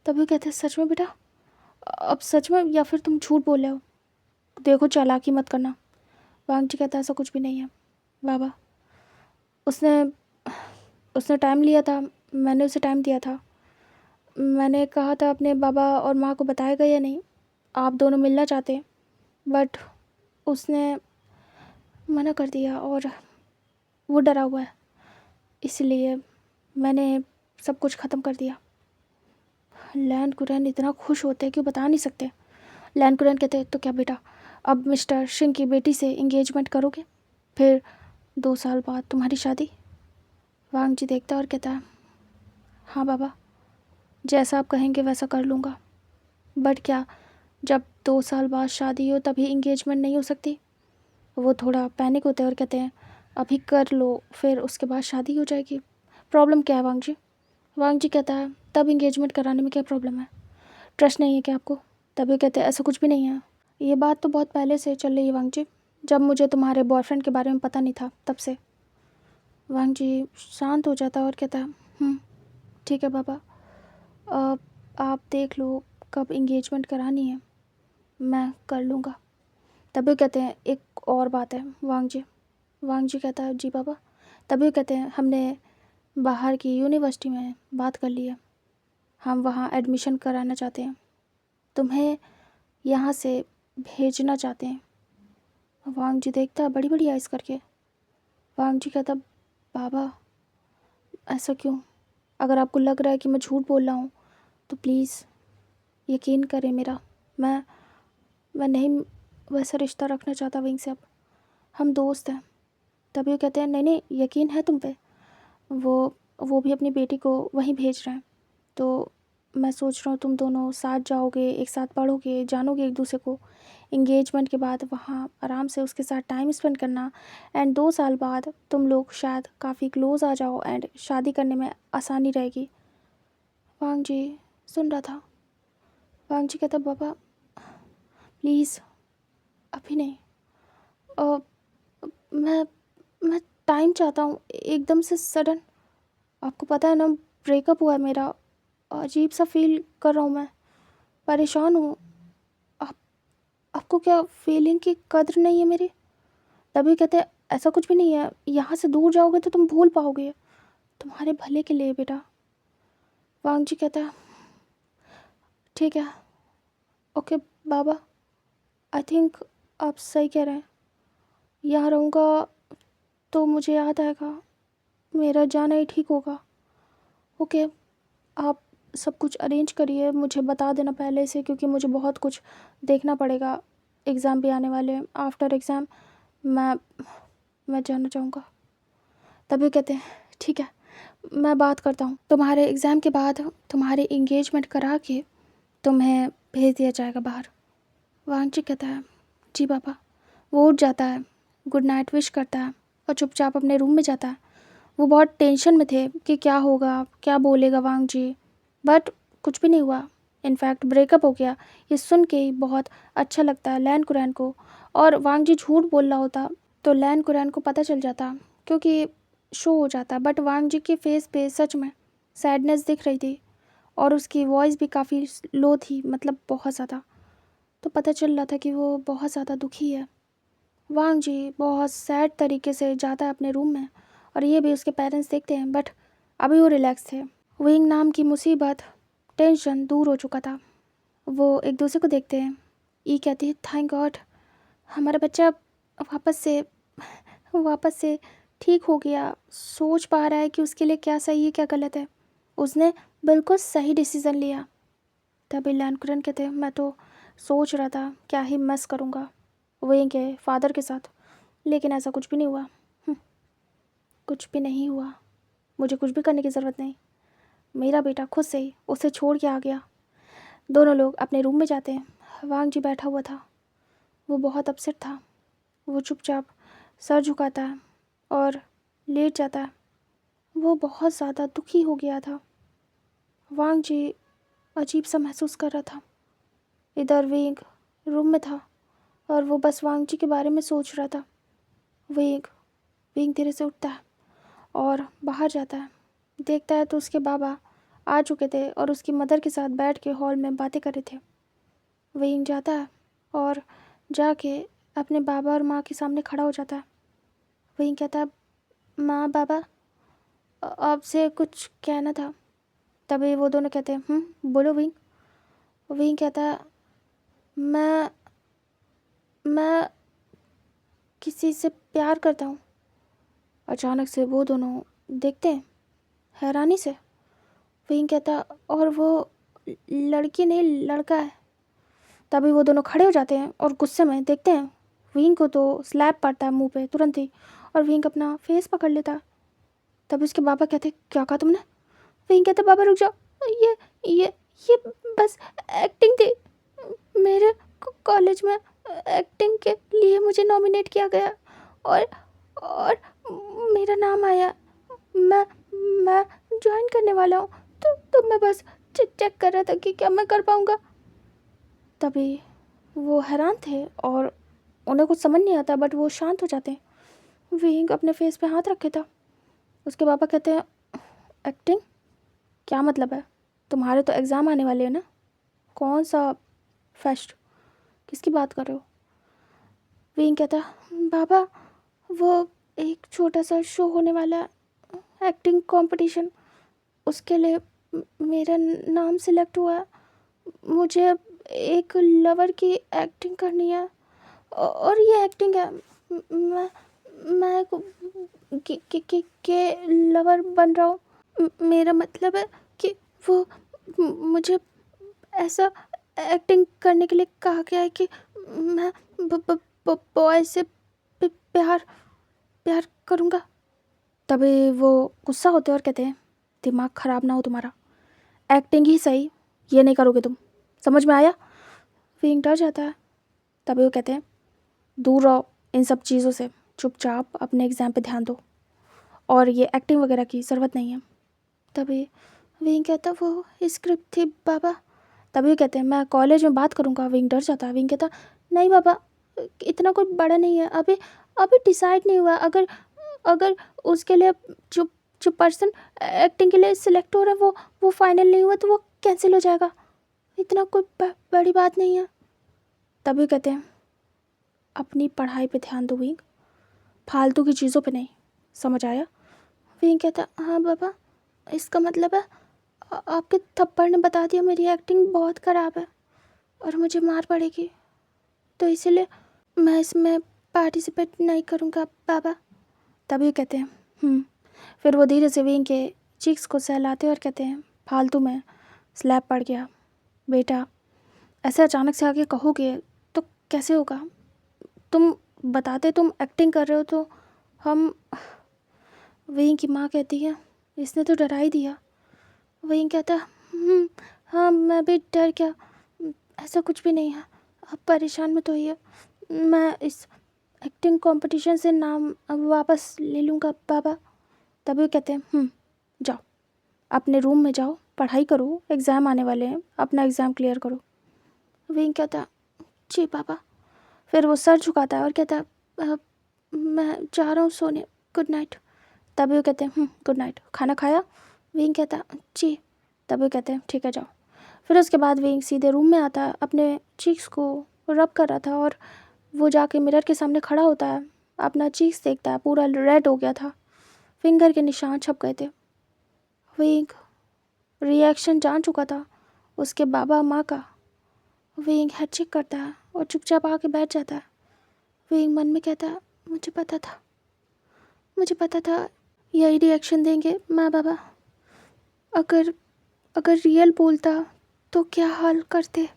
Speaker 1: तभी वो कहते हैं सच में बेटा? अब सच में या फिर तुम झूठ बोल रहे हो? देखो चालाकी मत करना। वांग जी कहता है ऐसा कुछ भी नहीं है बाबा। उसने उसने टाइम लिया था, मैंने उसे टाइम दिया था। मैंने कहा था अपने बाबा और माँ को बताएगा या नहीं आप दोनों मिलना चाहते हैं, बट उसने मना कर दिया और वो डरा हुआ है, इसलिए मैंने सब कुछ ख़त्म कर दिया। लैन कुरैन इतना खुश होते हैं कि बता नहीं सकते। लैन कुरैन कहते तो क्या बेटा अब मिस्टर सिंह की बेटी से इंगेजमेंट करोगे? फिर 2 साल बाद तुम्हारी शादी? वांग जी देखता और कहता है हाँ बाबा, जैसा आप कहेंगे वैसा कर लूँगा। बट क्या जब 2 साल बाद शादी हो तभी इंगेजमेंट नहीं हो सकती? वो थोड़ा पैनिक होते हैं और कहते हैं अभी कर लो फिर उसके बाद शादी हो जाएगी। प्रॉब्लम क्या है वांग जी? वांग जी कहता है तब इंगेजमेंट कराने में क्या प्रॉब्लम है? ट्रस्ट नहीं है क्या आपको? तभी कहते हैं ऐसा कुछ भी नहीं है। ये बात तो बहुत पहले से चल रही है वांग जी, जब मुझे तुम्हारे बॉयफ्रेंड के बारे में पता नहीं था तब से। वांग जी शांत हो जाता है और कहता है ठीक है बाबा, अब आप देख लो कब इंगेजमेंट करानी है, मैं कर लूँगा। तभी कहते हैं एक और बात है वांग जी। वांग जी कहता है जी बाबा। तभी कहते हैं हमने बाहर की यूनिवर्सिटी में बात कर ली है, हम वहाँ एडमिशन कराना चाहते हैं, तुम्हें यहाँ से भेजना चाहते हैं। वांग जी देखता है बड़ी बड़ी आइस करके। वांग जी कहता बाबा ऐसा क्यों? अगर आपको लग रहा है कि मैं झूठ बोल रहा हूँ तो प्लीज़ यकीन करें मेरा। मैं नहीं वैसा रिश्ता रखना चाहता विंग से, अब हम दोस्त हैं। तभी वो कहते हैं नहीं नहीं यकीन है तुम पे। वो भी अपनी बेटी को वहीं भेज रहे हैं, तो मैं सोच रहा हूँ तुम दोनों साथ जाओगे, एक साथ पढ़ोगे, जानोगे एक दूसरे को। इंगेजमेंट के बाद वहाँ आराम से उसके साथ टाइम स्पेंड करना एंड 2 साल बाद तुम लोग शायद काफ़ी क्लोज आ जाओ एंड शादी करने में आसानी रहेगी। वांग जी सुन रहा था। वांग जी कहता बाबा प्लीज़ अभी नहीं। अ, मैं मैं टाइम चाहता हूँ एकदम से सडन। आपको पता है ना ब्रेकअप हुआ है मेरा, अजीब सा फील कर रहा हूँ मैं, परेशान हूँ। आप आपको क्या फीलिंग की कद्र नहीं है मेरी? तभी कहते हैं ऐसा कुछ भी नहीं है, यहाँ से दूर जाओगे तो तुम भूल पाओगे, तुम्हारे भले के लिए बेटा। वांग जी कहता है ठीक है ओके बाबा, आई थिंक आप सही कह रहे हैं। यहाँ रहूँगा तो मुझे याद आएगा मेरा जाना ही ठीक होगा। ओके, आप सब कुछ अरेंज करिए, मुझे बता देना पहले से, क्योंकि मुझे बहुत कुछ देखना पड़ेगा। एग्ज़ाम भी आने वाले हैं। आफ्टर एग्ज़ाम मैं जाना चाहूँगा। तभी कहते हैं ठीक है, मैं बात करता हूँ। तुम्हारे एग्ज़ाम के बाद तुम्हारी इंगेजमेंट करा के तुम्हें भेज दिया जाएगा बाहर। वांगची कहता है जी पापा। वो उठ जाता है, गुड नाइट विश करता है और चुपचाप अपने रूम में जाता है। वो बहुत टेंशन में थे कि क्या होगा, क्या बोलेगा वांगजी, बट कुछ भी नहीं हुआ। इनफैक्ट ब्रेकअप हो गया। ये सुन के ही बहुत अच्छा लगता है लैन कुरैन को। और वांगजी झूठ बोल रहा होता तो लैन कुरैन को पता चल जाता, क्योंकि शो हो जाता, बट वांगजी के फेस पे सच में सैडनेस दिख रही थी और उसकी वॉइस भी काफ़ी लो थी, मतलब बहुत ज़्यादा। तो पता चल रहा था कि वो बहुत ज़्यादा दुखी है। वांगजी बहुत सैड तरीके से जाता है अपने रूम में और ये भी उसके पेरेंट्स देखते हैं, बट अभी वो रिलैक्स थे। विंग नाम की मुसीबत, टेंशन दूर हो चुका था। वो एक दूसरे को देखते हैं। ई कहती है थैंक गॉड, हमारा बच्चा वापस से ठीक हो गया, सोच पा रहा है कि उसके लिए क्या सही है क्या गलत है। उसने बिल्कुल सही डिसीज़न लिया। तभी लैनकुरन कहते हैं मैं तो सोच रहा था क्या ही मिस करूँगा विंग के फादर के साथ, लेकिन ऐसा कुछ भी नहीं हुआ। कुछ भी नहीं हुआ, मुझे कुछ भी करने की ज़रूरत नहीं। मेरा बेटा खुद से ही उसे छोड़ के आ गया। दोनों लोग अपने रूम में जाते हैं। वांगजी बैठा हुआ था, वो बहुत अपसेट था। वो चुपचाप सर झुकाता है और लेट जाता है। वो बहुत ज़्यादा दुखी हो गया था। वांगजी अजीब सा महसूस कर रहा था। इधर विंग रूम में था और वो बस वांगजी के बारे में सोच रहा था। विंग विंग धीरे से उठता है और बाहर जाता है। देखता है तो उसके बाबा आ चुके थे और उसकी मदर के साथ बैठ के हॉल में बातें कर रहे थे। विंग जाता है और जाके अपने बाबा और माँ के सामने खड़ा हो जाता है। विंग कहता है माँ बाबा, आपसे कुछ कहना था। तभी वो दोनों कहते हैं बोलो विंग। विंग कहता है मैं मैं किसी से प्यार करता हूँ। अचानक से वो दोनों देखते हैं हैरानी से। विंग कहता और वो लड़की नहीं लड़का है। तभी वो दोनों खड़े हो जाते हैं और गुस्से में देखते हैं। विंग को तो स्लैप पड़ता है मुंह पे तुरंत ही और विंग अपना फेस पकड़ लेता है। तभी उसके बाबा कहते क्या कहा तुमने। विंग कहता बाबा रुक जाओ, ये ये ये बस एक्टिंग थी। मेरे कॉलेज में एक्टिंग के लिए मुझे नॉमिनेट किया गया और मेरा नाम आया। मैं मैं ज्वाइन करने वाला हूँ, तो मैं बस चेक कर रहा था कि क्या मैं कर पाऊँगा। तभी वो हैरान थे और उन्हें कुछ समझ नहीं आता, बट वो शांत हो जाते हैं। विंग अपने फेस पे हाथ रखे था। उसके पापा कहते हैं एक्टिंग क्या मतलब है, तुम्हारे तो एग्ज़ाम आने वाले हैं ना। कौन सा फेस्ट, किसकी बात कर रहे हो। विंग कहता बाबा वो एक छोटा सा शो होने वाला है, एक्टिंग कंपटीशन, उसके लिए मेरा नाम सिलेक्ट हुआ है। मुझे एक लवर की एक्टिंग करनी है और ये एक्टिंग है मैं के लवर बन रहा हूँ। मेरा मतलब है कि वो मुझे ऐसा एक्टिंग करने के लिए कहा गया है कि मैं बॉय से प्यार प्यार करूँगा। तभी वो गुस्सा होते और कहते हैं दिमाग ख़राब ना हो तुम्हारा, एक्टिंग ही सही, ये नहीं करोगे तुम, समझ में आया। विंग डर जाता है। तभी वो कहते हैं दूर रहो इन सब चीज़ों से, चुपचाप अपने एग्ज़ाम पे ध्यान दो और ये एक्टिंग वगैरह की ज़रूरत नहीं है। तभी विंग कहता वो स्क्रिप्ट थी बाबा। तभी कहते हैं मैं कॉलेज में बात करूँगा। विंग डर जाता है। विंग कहता नहीं बाबा, इतना कोई बड़ा नहीं है, अभी अभी डिसाइड नहीं हुआ। अगर अगर उसके लिए जो जो पर्सन एक्टिंग के लिए सिलेक्ट हो रहा है वो फाइनल नहीं हुआ तो वो कैंसिल हो जाएगा, इतना कोई बड़ी बात नहीं है। तभी कहते हैं अपनी पढ़ाई पे ध्यान दो विंग, फालतू की चीज़ों पे नहीं, समझ आया। विंग कहता हाँ बाबा, इसका मतलब है आपके थप्पड़ ने बता दिया मेरी एक्टिंग बहुत ख़राब है और मुझे मार पड़ेगी, तो इसीलिए मैं इसमें पार्टिसिपेट नहीं करूँगा बाबा। तभी कहते हैं फिर वो धीरे से विंग के चीक्स को सहलाते और कहते हैं, फालतू में स्लैप पड़ गया बेटा, ऐसे अचानक से आके कहोगे तो कैसे होगा? तुम बताते तुम एक्टिंग कर रहे हो तो हम। वहीं की माँ कहती है, इसने तो डरा ही दिया। वहीं कहता, हाँ मैं भी डर गया, ऐसा कुछ भी नहीं है, आप परेशान मत होइए, मैं इस एक्टिंग कंपटीशन से नाम अब वापस ले लूँगा पापा। तभी वो कहते हैं, जाओ अपने रूम में जाओ, पढ़ाई करो, एग्ज़ाम आने वाले हैं, अपना एग्ज़ाम क्लियर करो। विंग कहता, जी पापा। फिर वो सर झुकाता है और कहता है, मैं जा रहा हूँ सोने, गुड नाइट। तभी वो कहते हैं, गुड नाइट। खाना खाया? विंग कहता, जी। तभी वो कहते हैं, ठीक है जाओ। फिर उसके बाद विंग सीधे रूम में आता है, अपने चीक्स को रब कर रहा था और वो जाके मिरर के सामने खड़ा होता है, अपना चीक्स देखता है, पूरा रेड हो गया था, फिंगर के निशान छप गए थे। विंग रिएक्शन जान चुका था उसके बाबा माँ का। विंग हेड चेक करता है और चुपचाप आके बैठ जाता है। विंग मन में कहता है, मुझे पता था यही रिएक्शन देंगे माँ बाबा। अगर अगर रियल बोलता तो क्या हाल करते।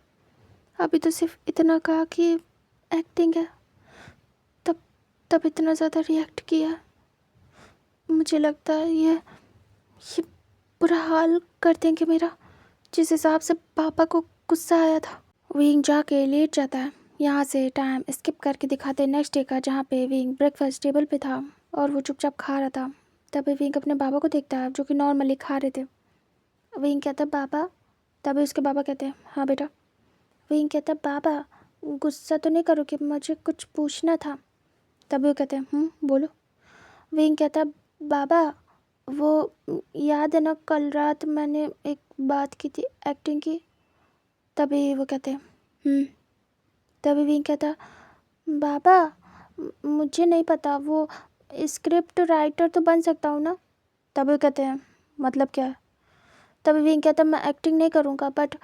Speaker 1: अभी तो सिर्फ इतना कहा कि एक्टिंग है, तब तब इतना ज़्यादा रिएक्ट किया। मुझे लगता है ये बुरा हाल कर देंगे मेरा, जिस हिसाब से पापा को गुस्सा आया था। विंग जाके लेट जाता है। यहाँ से टाइम स्किप करके दिखाते नेक्स्ट डे का, जहाँ पे विंग ब्रेकफास्ट टेबल पे था और वो चुपचाप खा रहा था। तभी विंग अपने बाबा को देखता है जो कि नॉर्मली खा रहे थे। विंग कहता है, बाबा। तभी उसके बाबा कहते हैं, हाँ बेटा। विंग कहता है, बाबा गुस्सा तो नहीं करोगे, मुझे कुछ पूछना था। तभी वो कहते हैं, बोलो। विंग कहता है, बाबा वो याद है ना कल रात मैंने एक बात की थी एक्टिंग की। तभी वो कहते हैं। तभी विंग कहता, बाबा मुझे नहीं पता, वो स्क्रिप्ट राइटर तो बन सकता हूँ ना। तभी वो कहते हैं, मतलब क्या है? तभी विंग कहता, मैं एक्टिंग नहीं करूँगा, बट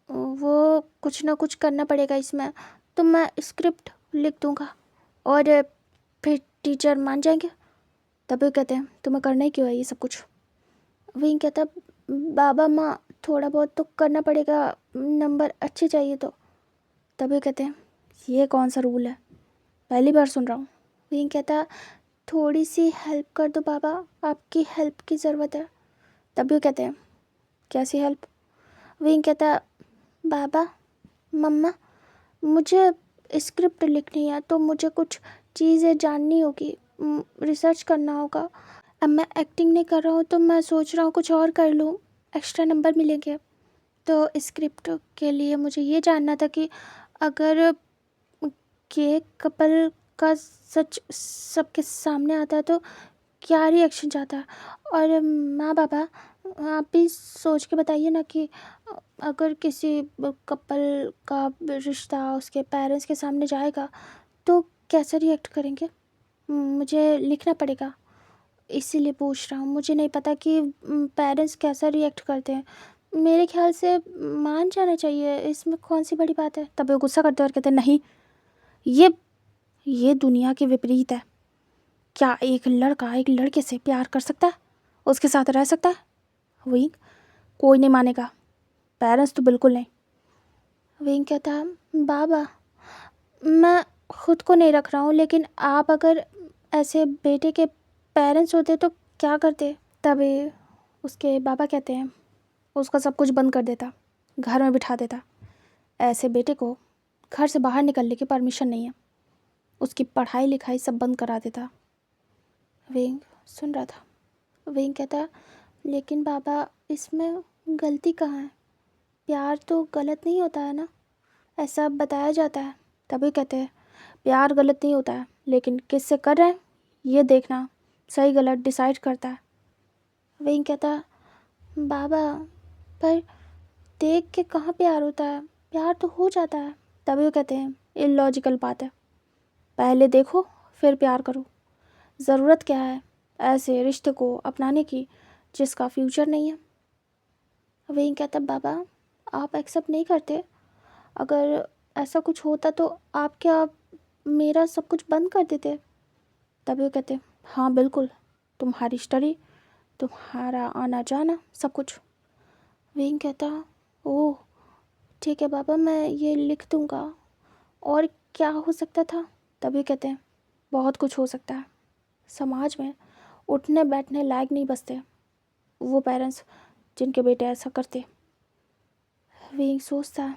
Speaker 1: वो कुछ ना कुछ करना पड़ेगा इसमें, तो मैं स्क्रिप्ट लिख दूँगा और फिर टीचर मान जाएंगे। तभी वो कहते हैं, तुम्हें करना ही क्यों है ये सब कुछ? विंग कहता, बाबा माँ थोड़ा बहुत तो करना पड़ेगा, नंबर अच्छे चाहिए तो। तभी वो कहते हैं, ये कौन सा रूल है, पहली बार सुन रहा हूँ। विंग कहता, थोड़ी सी हेल्प कर दो बाबा, आपकी हेल्प की ज़रूरत है। तभी वो कहते हैं, कैसी हेल्प? विंग कहता, बाबा मम्मा मुझे स्क्रिप्ट लिखनी है, तो मुझे कुछ चीज़ें जाननी होगी, रिसर्च करना होगा। अब मैं एक्टिंग नहीं कर रहा हूँ तो मैं सोच रहा हूँ कुछ और कर लूँ, एक्स्ट्रा नंबर मिलेंगे। तो स्क्रिप्ट के लिए मुझे ये जानना था कि अगर के कपल का सच सबके सामने आता है तो क्या रिएक्शन जाता है। और माँ बाबा आप भी सोच के बताइए ना कि अगर किसी कपल का रिश्ता उसके पेरेंट्स के सामने जाएगा तो कैसे रिएक्ट करेंगे। मुझे लिखना पड़ेगा, इसीलिए पूछ रहा हूँ। मुझे नहीं पता कि पेरेंट्स कैसा रिएक्ट करते हैं। मेरे ख्याल से मान जाना चाहिए, इसमें कौन सी बड़ी बात है। तभी वो गुस्सा करते और कहते हैं, नहीं, ये दुनिया के विपरीत है। क्या एक लड़का एक लड़के से प्यार कर सकता है, उसके साथ रह सकता है? विंग, कोई नहीं मानेगा, पेरेंट्स तो बिल्कुल नहीं। विंग कहता है, बाबा मैं खुद को नहीं रख रहा हूँ, लेकिन आप अगर ऐसे बेटे के पेरेंट्स होते तो क्या करते। तभी उसके बाबा कहते हैं, उसका सब कुछ बंद कर देता, घर में बिठा देता, ऐसे बेटे को घर से बाहर निकलने की परमिशन नहीं है, उसकी पढ़ाई लिखाई सब बंद करा देता। विंग सुन रहा था। विंग कहता, लेकिन बाबा इसमें गलती कहाँ है, प्यार तो गलत नहीं होता है ना, ऐसा बताया जाता है। तभी कहते हैं, प्यार गलत नहीं होता है, लेकिन किससे कर रहे हैं ये देखना सही गलत डिसाइड करता है। विंग कहता, बाबा पर देख के कहाँ प्यार होता है, प्यार तो हो जाता है। तभी वो कहते हैं, इलॉजिकल बात है, पहले देखो फिर प्यार करो। ज़रूरत क्या है ऐसे रिश्ते को अपनाने की जिसका फ्यूचर नहीं है। विंग कहता, बाबा आप एक्सेप्ट नहीं करते, अगर ऐसा कुछ होता तो आप क्या मेरा सब कुछ बंद कर देते। तभी वो कहते, हाँ बिल्कुल, तुम्हारी स्टडी तुम्हारा आना जाना सब कुछ। विंग कहता, ओह ठीक है बाबा, मैं ये लिख दूँगा। और क्या हो सकता था? तभी कहते हैं, बहुत कुछ हो सकता है। समाज में उठने बैठने लायक नहीं बचते वो पेरेंट्स जिनके बेटे ऐसा करते। विंग सोचता है।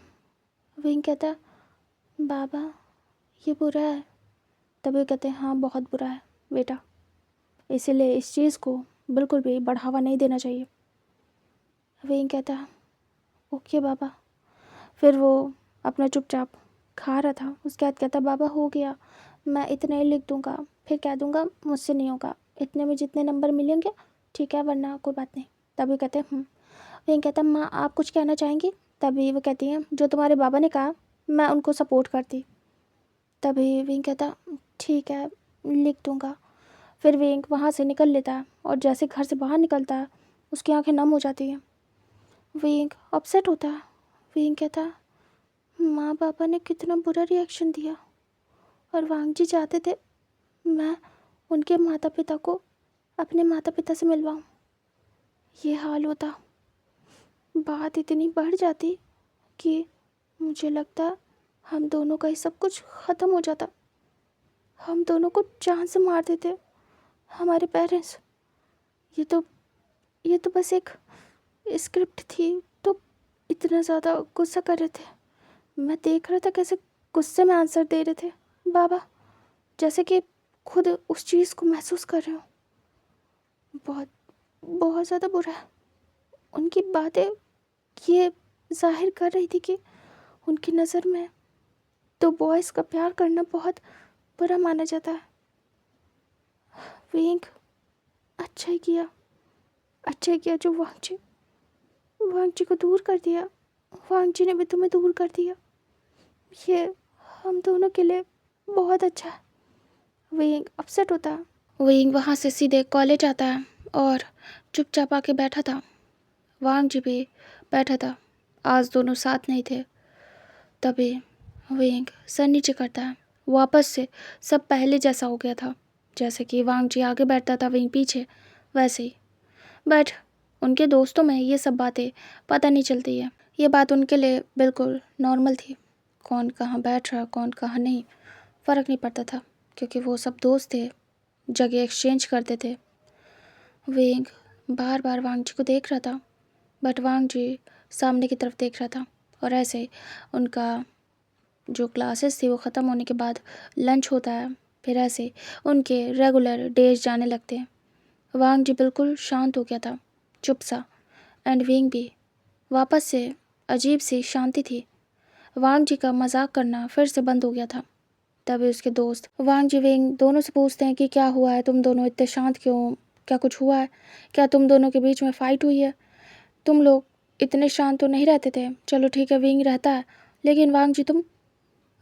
Speaker 1: विंग कहता है, बाबा ये बुरा है। तभी कहते हैं, हाँ बहुत बुरा है बेटा, इसीलिए इस चीज़ को बिल्कुल भी बढ़ावा नहीं देना चाहिए। विंग कहता है, ओके बाबा। फिर वो अपना चुपचाप खा रहा था। उसके बाद कहता, बाबा हो गया, मैं इतने ही लिख दूंगा, फिर कह दूंगा मुझसे नहीं होगा, इतने में जितने नंबर मिलेंगे ठीक है, वरना कोई बात नहीं। तभी कहते हैं विंग कहता, माँ आप कुछ कहना चाहेंगी? तभी वो कहती हैं, जो तुम्हारे बाबा ने कहा मैं उनको सपोर्ट करती। तभी विंग कहता, ठीक है लिख दूंगा। फिर विंग वहाँ से निकल लेता है और जैसे घर से बाहर निकलता है उसकी आंखें नम हो जाती हैं। विंग अपसेट होता है। विंग कहता, माँ पापा ने कितना बुरा रिएक्शन दिया और वांग जी चाहते थे मैं उनके माता पिता को अपने माता पिता से मिलवाऊँ। ये हाल होता, बात इतनी बढ़ जाती कि मुझे लगता हम दोनों का ही सब कुछ ख़त्म हो जाता। हम दोनों को जान से मार देते हमारे पेरेंट्स। ये तो बस एक स्क्रिप्ट थी, तो इतना ज़्यादा गुस्सा कर रहे थे। मैं देख रहा था कैसे गुस्से में आंसर दे रहे थे बाबा, जैसे कि खुद उस चीज़ को महसूस कर रहे हो। बहुत बहुत ज़्यादा बुरा है। उनकी बातें ये जाहिर कर रही थी कि उनकी नज़र में तो बॉयज़ का प्यार करना बहुत बुरा माना जाता है। विंक अच्छा ही किया जो वांग जी को दूर कर दिया। वांग जी ने भी तुम्हें दूर कर दिया। ये हम दोनों के लिए बहुत अच्छा है। विंग अपसेट होता है। विंग वहाँ से सीधे कॉलेज आता है और चुपचाप आके बैठा था। वांग जी भी बैठा था। आज दोनों साथ नहीं थे। तभी विंग सर नीचे करता है। वापस से सब पहले जैसा हो गया था, जैसे कि वांग जी आगे बैठता था विंग पीछे, वैसे ही। बट उनके दोस्तों में ये सब बातें पता नहीं चलती है। ये बात उनके लिए बिल्कुल नॉर्मल थी। कौन कहाँ बैठ रहा कौन कहाँ नहीं, फ़र्क नहीं पड़ता था, क्योंकि वो सब दोस्त थे, जगह एक्सचेंज करते थे। विंग बार बार वांग जी को देख रहा था, बट वांग जी सामने की तरफ देख रहा था। और ऐसे उनका जो क्लासेस थी वो ख़त्म होने के बाद लंच होता है, फिर ऐसे उनके रेगुलर डेज जाने लगते हैं। वांग जी बिल्कुल शांत हो गया था, चुप सा। एंड विंग भी वापस से अजीब सी शांति थी। वांग जी का मजाक करना फिर से बंद हो गया था। तभी उसके दोस्त वांग जी विंग दोनों से पूछते हैं कि क्या हुआ है, तुम दोनों इतने शांत क्यों, क्या कुछ हुआ है, क्या तुम दोनों के बीच में फ़ाइट हुई है? तुम लोग इतने शांत तो नहीं रहते थे। चलो ठीक है विंग रहता है, लेकिन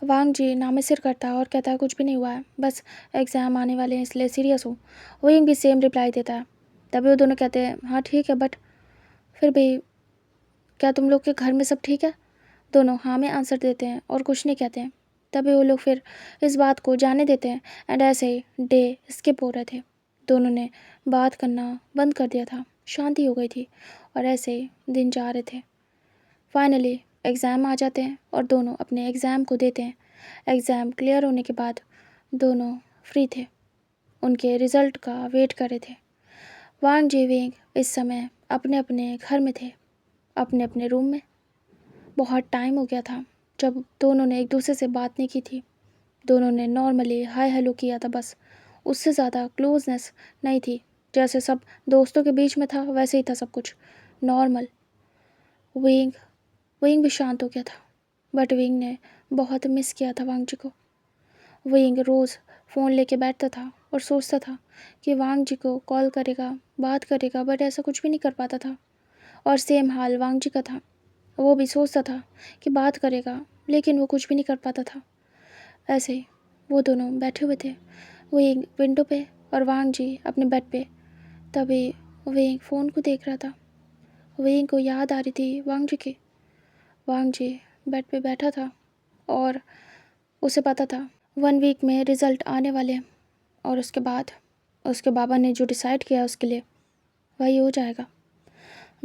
Speaker 1: वांग जी नामे सिर करता है और कहता है कुछ भी नहीं हुआ है, बस एग्ज़ाम आने वाले हैं इसलिए सीरियस हूँ। विंग भी सेम रिप्लाई देता है। तभी वो दोनों कहते हैं हाँ ठीक है, बट फिर भी क्या तुम लोग के घर में सब ठीक है? दोनों हाँ में आंसर देते हैं और कुछ नहीं कहते हैं। तभी वो लोग फिर इस बात को जाने देते हैं। एंड ऐसे ही डे स्किप हो रहे थे। दोनों ने बात करना बंद कर दिया था, शांति हो गई थी और ऐसे ही दिन जा रहे थे। फाइनली एग्ज़ाम आ जाते हैं और दोनों अपने एग्ज़ाम को देते हैं। एग्ज़ाम क्लियर होने के बाद दोनों फ्री थे, उनके रिज़ल्ट का वेट कर रहे थे। वांग जी विंग इस समय अपने अपने घर में थे, अपने अपने रूम में। बहुत टाइम हो गया था जब दोनों ने एक दूसरे से बात नहीं की थी। दोनों ने नॉर्मली हाय हेलो किया था बस, उससे ज़्यादा क्लोजनेस नहीं थी। जैसे सब दोस्तों के बीच में था वैसे ही था सब कुछ नॉर्मल। विंग विंग भी शांत हो गया था, बट विंग ने बहुत मिस किया था वांग जी को। विंग रोज़ फ़ोन लेके बैठता था और सोचता था कि वांग जी को कॉल करेगा, बात करेगा, बट ऐसा कुछ भी नहीं कर पाता था। और सेम हाल वांग जी का था। वो भी सोचता था कि बात करेगा, लेकिन वो कुछ भी नहीं कर पाता था। ऐसे ही वो दोनों बैठे हुए थे, विंग विंडो पे और वांग जी अपने बेड पे। तभी विंग फ़ोन को देख रहा था। विंग को याद आ रही थी वांग जी की। वांग जी बेड पे बैठा था और उसे पता था 1 वीक में रिज़ल्ट आने वाले हैं। और उसके बाद उसके बाबा ने जो डिसाइड किया उसके लिए, वही हो जाएगा।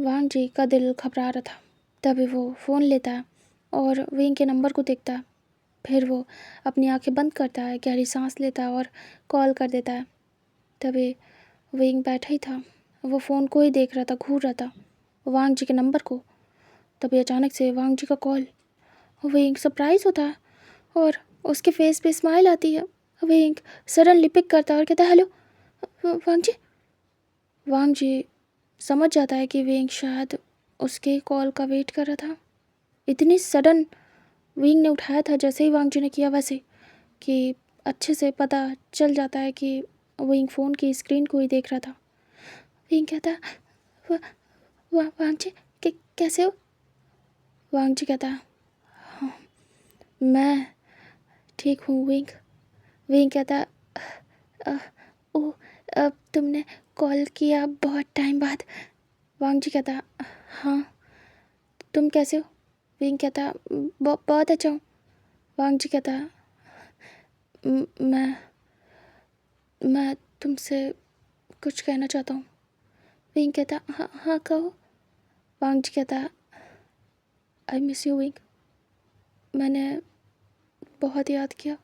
Speaker 1: वांग जी का दिल घबरा रहा था। तभी वो फ़ोन लेता है और विंग के नंबर को देखता है। फिर वो अपनी आंखें बंद करता है, गहरी सांस लेता है और कॉल कर देता है। तभी विंग बैठा ही था, वो फ़ोन को ही देख रहा था, घूर रहा था वांग जी के नंबर को। तभी अचानक से वांग जी का कॉल। विंग सरप्राइज़ होता है और उसके फेस पे स्माइल आती है। विंग सडनली पिक करता है और कहता है, हेलो वांग जी। वांग जी समझ जाता है कि विंग शायद उसके कॉल का वेट कर रहा था। इतनी सडन विंग ने उठाया था जैसे ही वांग जी ने किया, वैसे कि अच्छे से पता चल जाता है कि विंग फ़ोन की स्क्रीन को ही देख रहा था। विंग कहता है, "वा, वांग जी कैसे हो?" वांग जी कहता है, हाँ मैं ठीक हूँ विंग। विंग कहता है, "अ, ओ अब तुमने कॉल किया बहुत टाइम बाद?" वांग जी कहता है, हाँ तुम कैसे हो?" विंग कहता है, बहुत अच्छा हूँ." वांग जी कहता है, मैं तुमसे कुछ कहना चाहता हूँ." विंग कहता, हाँ हाँ कहो." वांग जी कहता, आई मिस यू विंग। मैंने बहुत याद किया,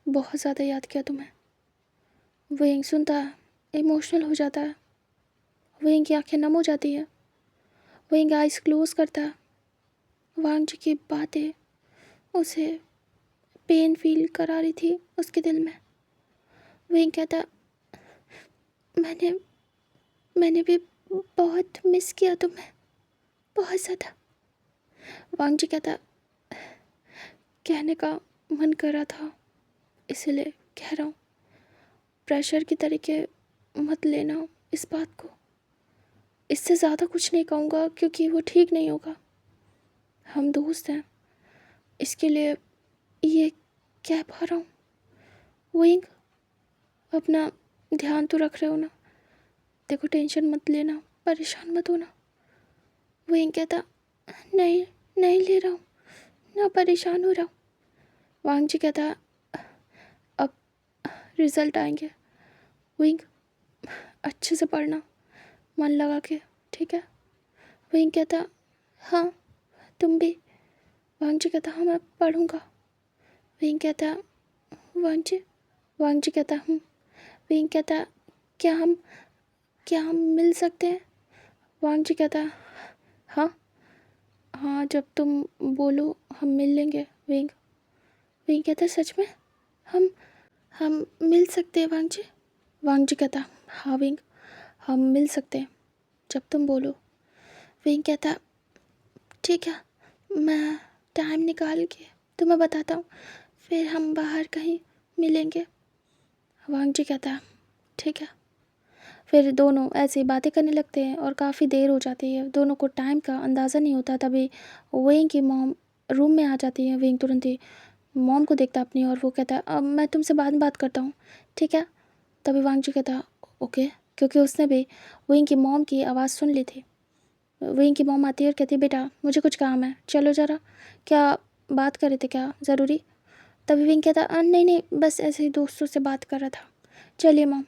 Speaker 1: बहुत ज़्यादा याद किया तुम्हें। विंग सुनता है, इमोशनल हो जाता है। विंग की आंखें नम हो जाती है। विंग आइज क्लोज करता है। वांग जी की बातें उसे पेन फील करा रही थी उसके दिल में। विंग कहता, मैंने मैंने भी बहुत मिस किया तुम्हें, बहुत ज़्यादा। वांग जी कहता, कहने का मन कर रहा था इसीलिए कह रहा हूँ। प्रेशर की तरीके मत लेना इस बात को। इससे ज़्यादा कुछ नहीं कहूँगा क्योंकि वो ठीक नहीं होगा। हम दोस्त हैं, इसके लिए ये कह पा रहा हूँ। विंग अपना ध्यान तो रख रहे हो ना? देखो टेंशन मत लेना, परेशान मत होना। विंग कहता, नहीं नहीं ले रहा हूँ, ना परेशान हो रहा हूँ। वांग जी कहता, अब रिज़ल्ट आएंगे विंग, अच्छे से पढ़ना, मन लगा के, ठीक है? विंग कहता, हाँ तुम भी। वांग जी कहता, हाँ मैं पढ़ूँगा। विंग कहता, वांग जी। वांग जी कहता, विंग कहता, क्या हम मिल सकते हैं? वांग जी कहता, हाँ हाँ जब तुम बोलो हम मिल लेंगे विंग। विंग कहता, सच में हम मिल सकते हैं वांग जी? वांग जी कहता, हाँ विंग हम मिल सकते हैं जब तुम बोलो। विंग कहता, ठीक है मैं टाइम निकाल के तुम्हें बताता हूँ, फिर हम बाहर कहीं मिलेंगे। वांग जी कहता, ठीक है। फिर दोनों ऐसे ही बातें करने लगते हैं और काफ़ी देर हो जाती है। दोनों को टाइम का अंदाज़ा नहीं होता। तभी विंग की मॉम रूम में आ जाती है। विंग तुरंत ही मॉम को देखता अपनी और वो कहता है, अब मैं तुमसे बाद में बात करता हूँ, ठीक है? तभी वांग जी कहता, ओके, क्योंकि उसने भी विंग की मॉम की आवाज़ सुन ली थी। विंग की मॉम आती है और कहती है, बेटा मुझे कुछ काम है, चलो ज़रा। क्या बात कर रहे थे, क्या ज़रूरी? तभी विंग कहता, नहीं नहीं बस ऐसे ही दोस्तों से बात कर रहा था, चलिए मॉम।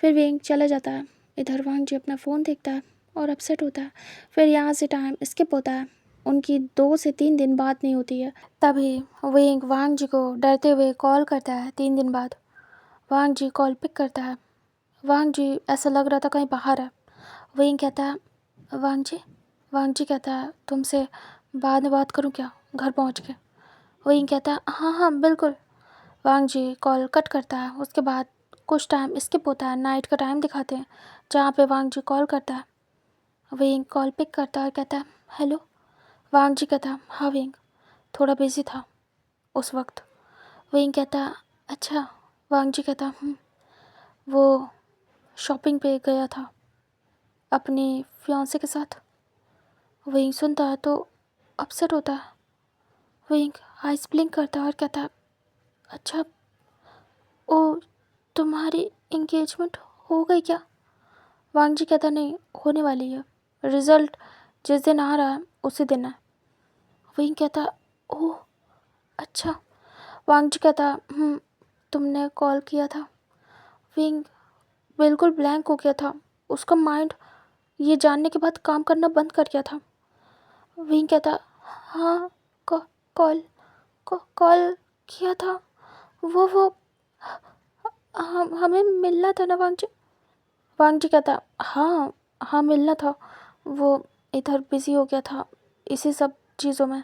Speaker 1: फिर विंग चला जाता है। इधर वांग जी अपना फ़ोन देखता है और अपसेट होता है। फिर यहाँ से टाइम स्किप होता है। उनकी 2 से 3 दिन बात नहीं होती है। तभी विंग वांग जी को डरते हुए कॉल करता है 3 दिन बाद। वांग जी कॉल पिक करता है। वांग जी ऐसा लग रहा था कहीं बाहर है। विंग कहता है, वांग जी। वांग जी कहता है, तुमसे बाद में बात करूँ क्या, घर पहुँच के? विंग कहता है, हाँ हाँ बिल्कुल। वांग जी कॉल कट करता है। उसके बाद कुछ टाइम स्किप होता है। नाइट का टाइम दिखाते हैं जहाँ पे वांग जी कॉल करता है। विंग कॉल पिक करता है और कहता है, हेलो। वांग जी कहता है, हाँ विंग, थोड़ा बिजी था उस वक्त। विंग कहता है, अच्छा। वांग जी कहता, वो शॉपिंग पे गया था अपनी फियांसे के साथ। विंग सुनता है तो अपसेट होता है। विंग आइस ब्लिंक करता है और कहता है, अच्छा ओ तुम्हारी इंगेजमेंट हो गई क्या? वांग जी कहता, नहीं होने वाली है, रिज़ल्ट जिस दिन आ रहा है उसी दिन है। विंग कहता, ओह अच्छा। वांग जी कहता, तुमने कॉल किया था? विंग बिल्कुल ब्लैंक हो गया था उसका माइंड ये जानने के बाद काम करना बंद कर गया था। विंग कहता, हाँ, कॉल कॉल किया था। वो हमें मिलना था ना वांग जी। वांग जी कहता, हाँ हाँ मिलना था, वो इधर बिज़ी हो गया था इसी सब चीज़ों में।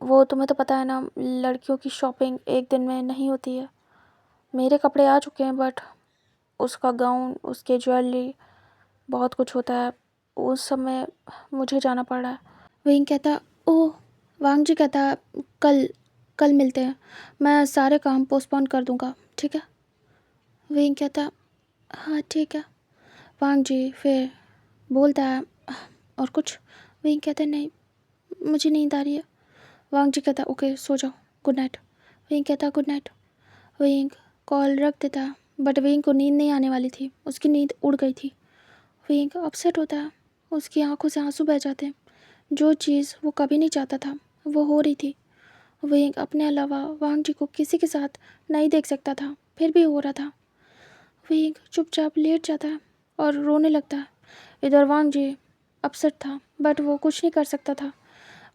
Speaker 1: वो तुम्हें तो पता है ना, लड़कियों की शॉपिंग एक दिन में नहीं होती है। मेरे कपड़े आ चुके हैं बट उसका गाउन, उसके ज्वेलरी, बहुत कुछ होता है, उस समय मुझे जाना पड़ रहा है। विंग कहता, ओह। वांग जी कहता, कल कल मिलते हैं, मैं सारे काम पोस्टपोन कर दूंगा, ठीक है। विंग कहता, हाँ ठीक है। वांग जी फिर बोलता है, और कुछ? विंग कहता, नहीं, मुझे नींद आ रही है। वांग जी कहता, ओके सो जाओ, गुड नाइट। विंग कहता, गुड नाइट। विंग कॉल रख देता, बट विंग को नींद नहीं आने वाली थी, उसकी नींद उड़ गई थी। विंग अपसेट होता है, उसकी आंखों से आंसू बह जाते हैं। जो चीज़ वो कभी नहीं चाहता था वो हो रही थी। विंग अपने अलावा वांग जी को किसी के साथ नहीं देख सकता था, फिर भी हो रहा था। विंग चुपचाप लेट जाता है और रोने लगता है। इधर वांग जी अपसेट था बट वो कुछ नहीं कर सकता था।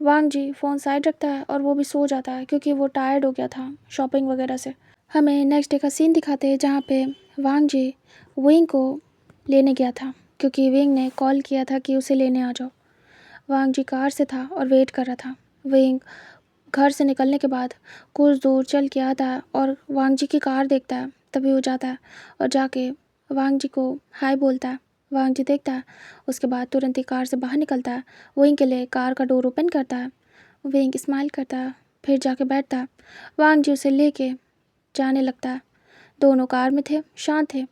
Speaker 1: वांग जी फ़ोन साइड रखता है और वो भी सो जाता है क्योंकि वो टायर्ड हो गया था शॉपिंग वगैरह से। हमें नेक्स्ट डे का सीन दिखाते हैं जहाँ पे वांग जी विंग को लेने गया था क्योंकि विंग ने कॉल किया था कि उसे लेने आ जाओ। वांग जी कार से था और वेट कर रहा था। विंग घर से निकलने के बाद कुछ दूर चल के आता है और वांग जी की कार देखता है। तभी वो जाता है और जाके वांग जी को हाय बोलता है। वांग जी देखता है, उसके बाद तुरंत ही कार से बाहर निकलता है, विंग के लिए कार का डोर ओपन करता है। विंग स्माइल करता है, फिर जाके बैठता है। वांग जी उसे लेके जाने लगता है। दोनों कार में थे, शांत थे।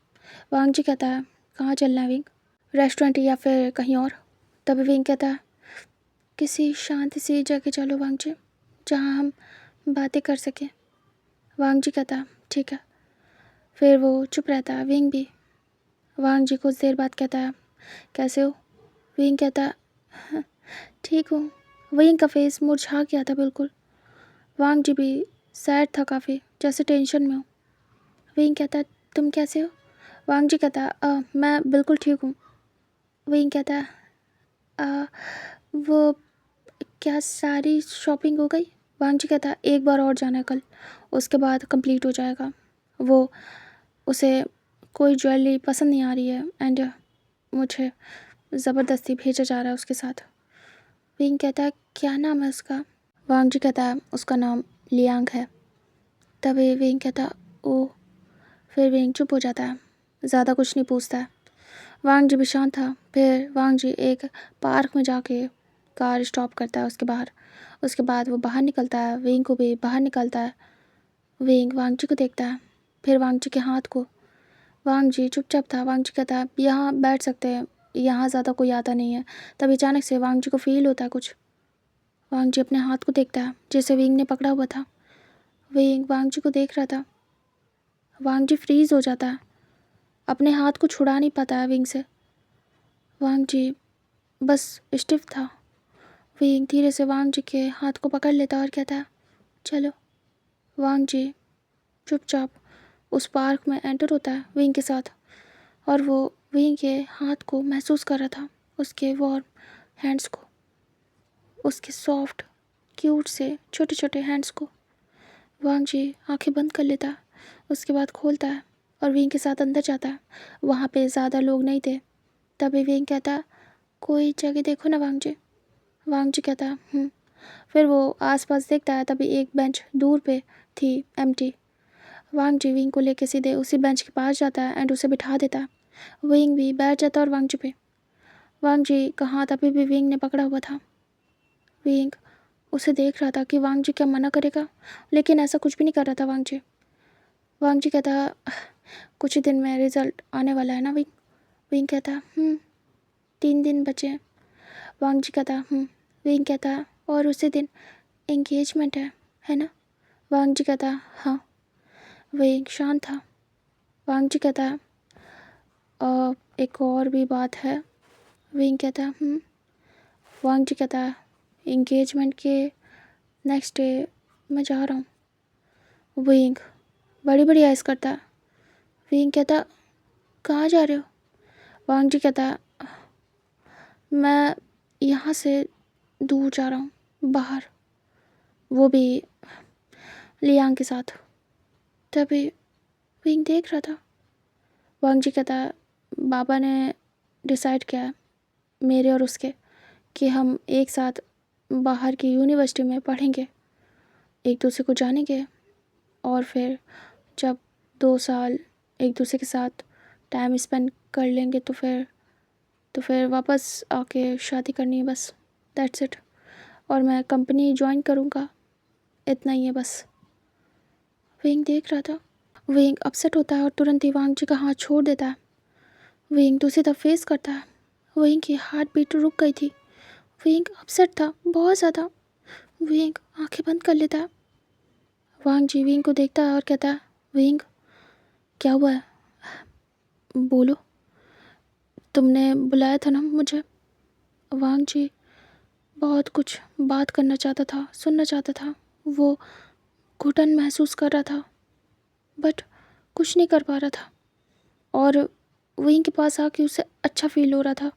Speaker 1: वांग जी कहता है, कहाँ चलना है विंग? रेस्टोरेंट या फिर कहीं और? तभी विंग कहता है, किसी शांत सी जगह चलो वांग जी, जहाँ हम बातें कर सकें। वांग जी कहता, ठीक है। फिर वो चुप रहता है, विंग भी। वांग जी कुछ देर बाद कहता है, कैसे हो? विंग कहता, "हाँ, ठीक हूँ।" विंग का फेस मुरझा गया था बिल्कुल। वांग जी भी सैड था काफ़ी, जैसे टेंशन में हो। विंग कहता, तुम कैसे हो? वांग जी कहता, मैं बिल्कुल ठीक हूँ। विंग कहता, "आ, वो क्या सारी शॉपिंग हो गई?" वांग जी कहता, एक बार और जाना है कल, उसके बाद कंप्लीट हो जाएगा। वो उसे कोई ज्वेलरी पसंद नहीं आ रही है एंड मुझे ज़बरदस्ती भेजा जा रहा है उसके साथ। विंग कहता है, क्या नाम है उसका? वांग जी कहता है, उसका नाम लियांग है। तभी विंग कहता, ओह। फिर विंग चुप हो जाता है, ज़्यादा कुछ नहीं पूछता है। वांग जी भी शांत था। फिर वांग जी एक पार्क में जाके कार स्टॉप करता है उसके बाहर। उसके बाद वो बाहर निकलता है, विंग को भी बाहर निकलता है। विंग वांग जी को देखता है, फिर वांग जी के हाथ को। वांग जी चुपचाप था। वांग जी कहता है, यहाँ बैठ सकते हैं, यहाँ ज़्यादा कोई आता नहीं है। तभी अचानक से वांग जी को फील होता है कुछ। वांग जी अपने हाथ को देखता है जिसे विंग ने पकड़ा हुआ था। विंग वांग जी को देख रहा था। वांग जी फ्रीज हो जाता है, अपने हाथ को छुड़ा नहीं पाता है विंग से। वांग जी बस स्टिफ था। विंग धीरे से वांग जी के हाथ को पकड़ लेता और कहता है, चलो। वांग जी चुपचाप उस पार्क में एंटर होता है विंग के साथ और वो विंग के हाथ को महसूस कर रहा था, उसके वार्म हैंड्स को, उसके सॉफ्ट क्यूट से छोटे छोटे हैंड्स को। वांग जी आंखें बंद कर लेता है, उसके बाद खोलता है और विंग के साथ अंदर जाता है। वहाँ पे ज़्यादा लोग नहीं थे। तभी विंग कहता, कोई जगह देखो ना वांग जी। वांग जी कहता, फिर वो आसपास देखता है, तभी एक बेंच दूर पे थी, एम्प्टी। वांग जी विंग को लेके सीधे उसी बेंच के पास जाता है एंड उसे बिठा देता है। विंग भी बैठ जाता है और वांग जी पे। वांग जी का हाथ अभी भी विंग ने पकड़ा हुआ था। विंग उसे देख रहा था कि वांग जी क्या मना करेगा, लेकिन ऐसा कुछ भी नहीं कर रहा था वांग जी। वांग जी कहता, कुछ ही दिन में रिजल्ट आने वाला है ना विंग? विंग कहता, 3 दिन बचे हैं। वांग जी कहता, विंग कहता, और उसी दिन एंगेजमेंट है ना? वांग जी कहता, हाँ। विंग शांत था। वांग जी कहता, एक और भी बात है। विंग कहता, वांग जी कहता, एंगेजमेंट के नेक्स्ट डे मैं जा रहा हूँ। विंग बड़ी बड़ी आइज़ करता। विंग कहता, कहाँ जा रहे हो? वांग जी कहता है, मैं यहाँ से दूर जा रहा हूँ, बाहर, वो भी लियांग के साथ। तभी विंग देख रहा था। वांग जी कहता है, बाबा ने डिसाइड किया है मेरे और उसके कि हम एक साथ बाहर की यूनिवर्सिटी में पढ़ेंगे, एक दूसरे को जानेंगे, और फिर जब 2 साल एक दूसरे के साथ टाइम स्पेंड कर लेंगे तो फिर वापस आके शादी करनी है, बस दैट्स इट। और मैं कंपनी ज्वाइन करूँगा, इतना ही है बस। विंग देख रहा था। विंग अपसेट होता है और तुरंत ही वांग जी का हाथ छोड़ देता है। विंग दूसरी तरफ फेस करता है। विंग की हार्ट बीट रुक गई थी। विंग अपसेट था बहुत ज़्यादा। विंग आंखें बंद कर लेता है। वांग जी विंग को देखता है और कहता है, विंग क्या हुआ है, बोलो, तुमने बुलाया था ना मुझे। वांग जी बहुत कुछ बात करना चाहता था, सुनना चाहता था। वो घुटन महसूस कर रहा था बट कुछ नहीं कर पा रहा था, और विंग के पास आके उसे अच्छा फील हो रहा था,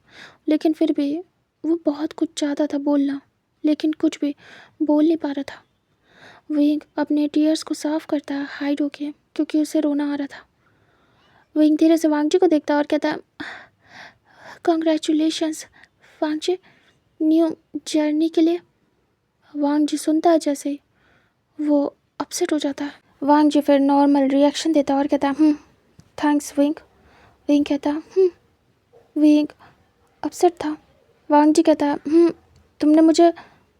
Speaker 1: लेकिन फिर भी वो बहुत कुछ चाहता था बोलना, लेकिन कुछ भी बोल नहीं पा रहा था। विंग अपने टीयर्स को साफ करता है हाइड होके, क्योंकि उसे रोना आ रहा था। विंग धीरे से वांग जी को देखता है और कहता है, कॉन्ग्रेचुलेशंस वांग जी, न्यू जर्नी के लिए। वांग जी सुनता है जैसे ही वो अपसेट हो जाता है। वांग जी फिर नॉर्मल रिएक्शन देता है और कहता है, थैंक्स विंग। विंग कहता है, विंग अपसेट था। वांग जी कहता है, तुमने मुझे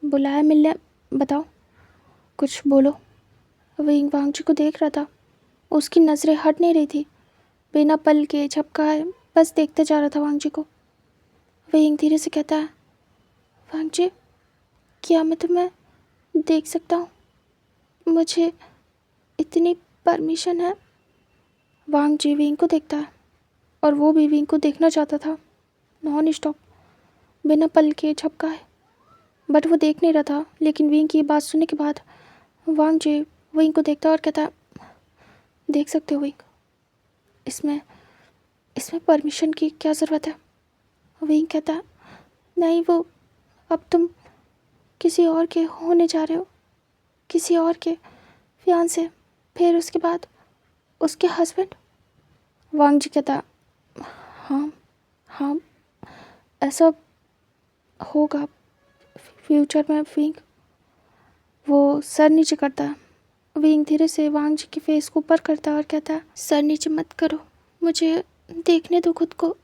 Speaker 1: बुलाया मिलने, बताओ, कुछ बोलो। विंग वांग जी को देख रहा था। उसकी नज़रें हट नहीं रही थी, बिना पल के झपकाए बस देखते जा रहा था वांग जी को। विंग धीरे से कहता है, वांग जी, क्या मैं तुम्हें देख सकता हूँ, मुझे इतनी परमिशन है। वांग जी विंग को देखता है और वो भी विंग को देखना चाहता था, नॉन स्टॉप, बिना पल के झपकाए, बट वो देख नहीं रहा था। लेकिन विंग की बात सुनने के बाद वांग जी विंग को देखता और कहता, देख सकते हो विंग, इसमें इसमें परमिशन की क्या ज़रूरत है। विंग कहता, नहीं, वो अब तुम किसी और के होने जा रहे हो, किसी और के फियांसे, फिर उसके बाद उसके हस्बैंड। वांग जी कहता, हाँ हाँ, ऐसा होगा फ्यूचर में। विंग वो सर नीचे करता है। विंग धीरे से वांग जी के फेस को ऊपर करता है और कहता है, सर नीचे मत करो, मुझे देखने दो खुद को।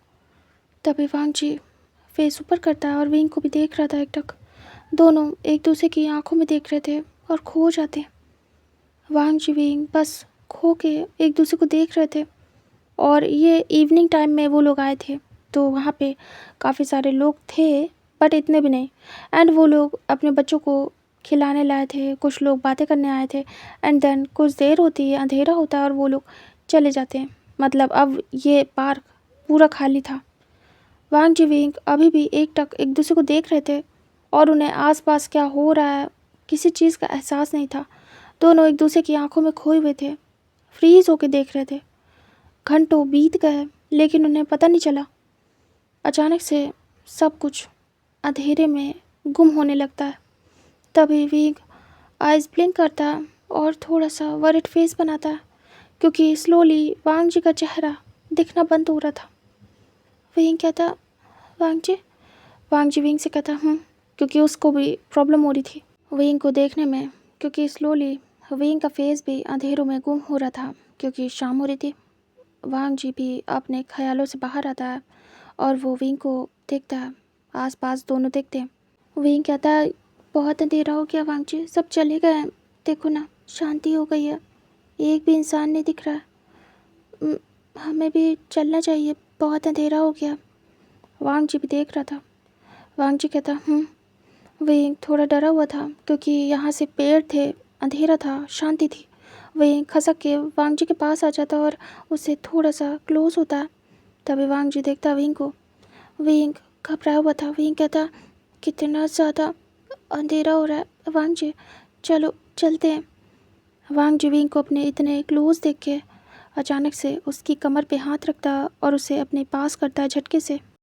Speaker 1: तभी वांग जी फेस ऊपर करता है और विंग को भी देख रहा था एकटक। दोनों एक दूसरे की आंखों में देख रहे थे और खो जाते। वांग जी विंग बस खो के एक दूसरे को देख रहे थे। और ये इवनिंग टाइम में वो लोग आए थे, तो वहाँ पे काफ़ी सारे लोग थे, बट इतने भी नहीं। एंड वो लोग अपने बच्चों को खिलाने लाए थे, कुछ लोग बातें करने आए थे। एंड देन कुछ देर होती है, अंधेरा होता है और वो लोग चले जाते हैं। मतलब अब ये पार्क पूरा खाली था। वांग जी विंग अभी भी एकटक एक दूसरे को देख रहे थे और उन्हें आसपास क्या हो रहा है किसी चीज़ का एहसास नहीं था। दोनों एक दूसरे की आंखों में खोए हुए थे, फ्रीज होके देख रहे थे। घंटों बीत गए लेकिन उन्हें पता नहीं चला। अचानक से सब कुछ अंधेरे में गुम होने लगता है। तभी विंग आइज ब्लिंक करता है और थोड़ा सा वरिड फेस बनाता है, क्योंकि स्लोली वांग जी का चेहरा दिखना बंद हो रहा था। विंग कहता, वांग जी। वांग जी विंग से कहता, क्योंकि उसको भी प्रॉब्लम हो रही थी विंग को देखने में, क्योंकि स्लोली विंग का फेस भी अंधेरों में गुम हो रहा था, क्योंकि शाम हो रही थी। वांग जी भी अपने ख्यालों से बाहर आता है और वो विंग को देखता है। आसपास दोनों देखते हैं। विंग कहता है, बहुत अंधेरा हो गया वांग जी, सब चले गए हैं, देखो ना, शांति हो गई है, एक भी इंसान नहीं दिख रहा है। हमें भी चलना चाहिए, बहुत अंधेरा हो गया। वांग जी भी देख रहा था। वांग जी कहता, विंग थोड़ा डरा हुआ था, क्योंकि यहाँ से पेड़ थे, अंधेरा था, शांति थी। विंग खसक के वांग जी के पास आ जाता और उससे थोड़ा सा क्लोज होता। तभी वांग जी देखता विंग को। विंग घबराया हुआ था। विंग कहता, कितना ज़्यादा अंधेरा हो रहा है वांग जी, चलो चलते हैं। वांग जी विंग को अपने इतने क्लोज देख के अचानक से उसकी कमर पे हाथ रखता और उसे अपने पास करता झटके से।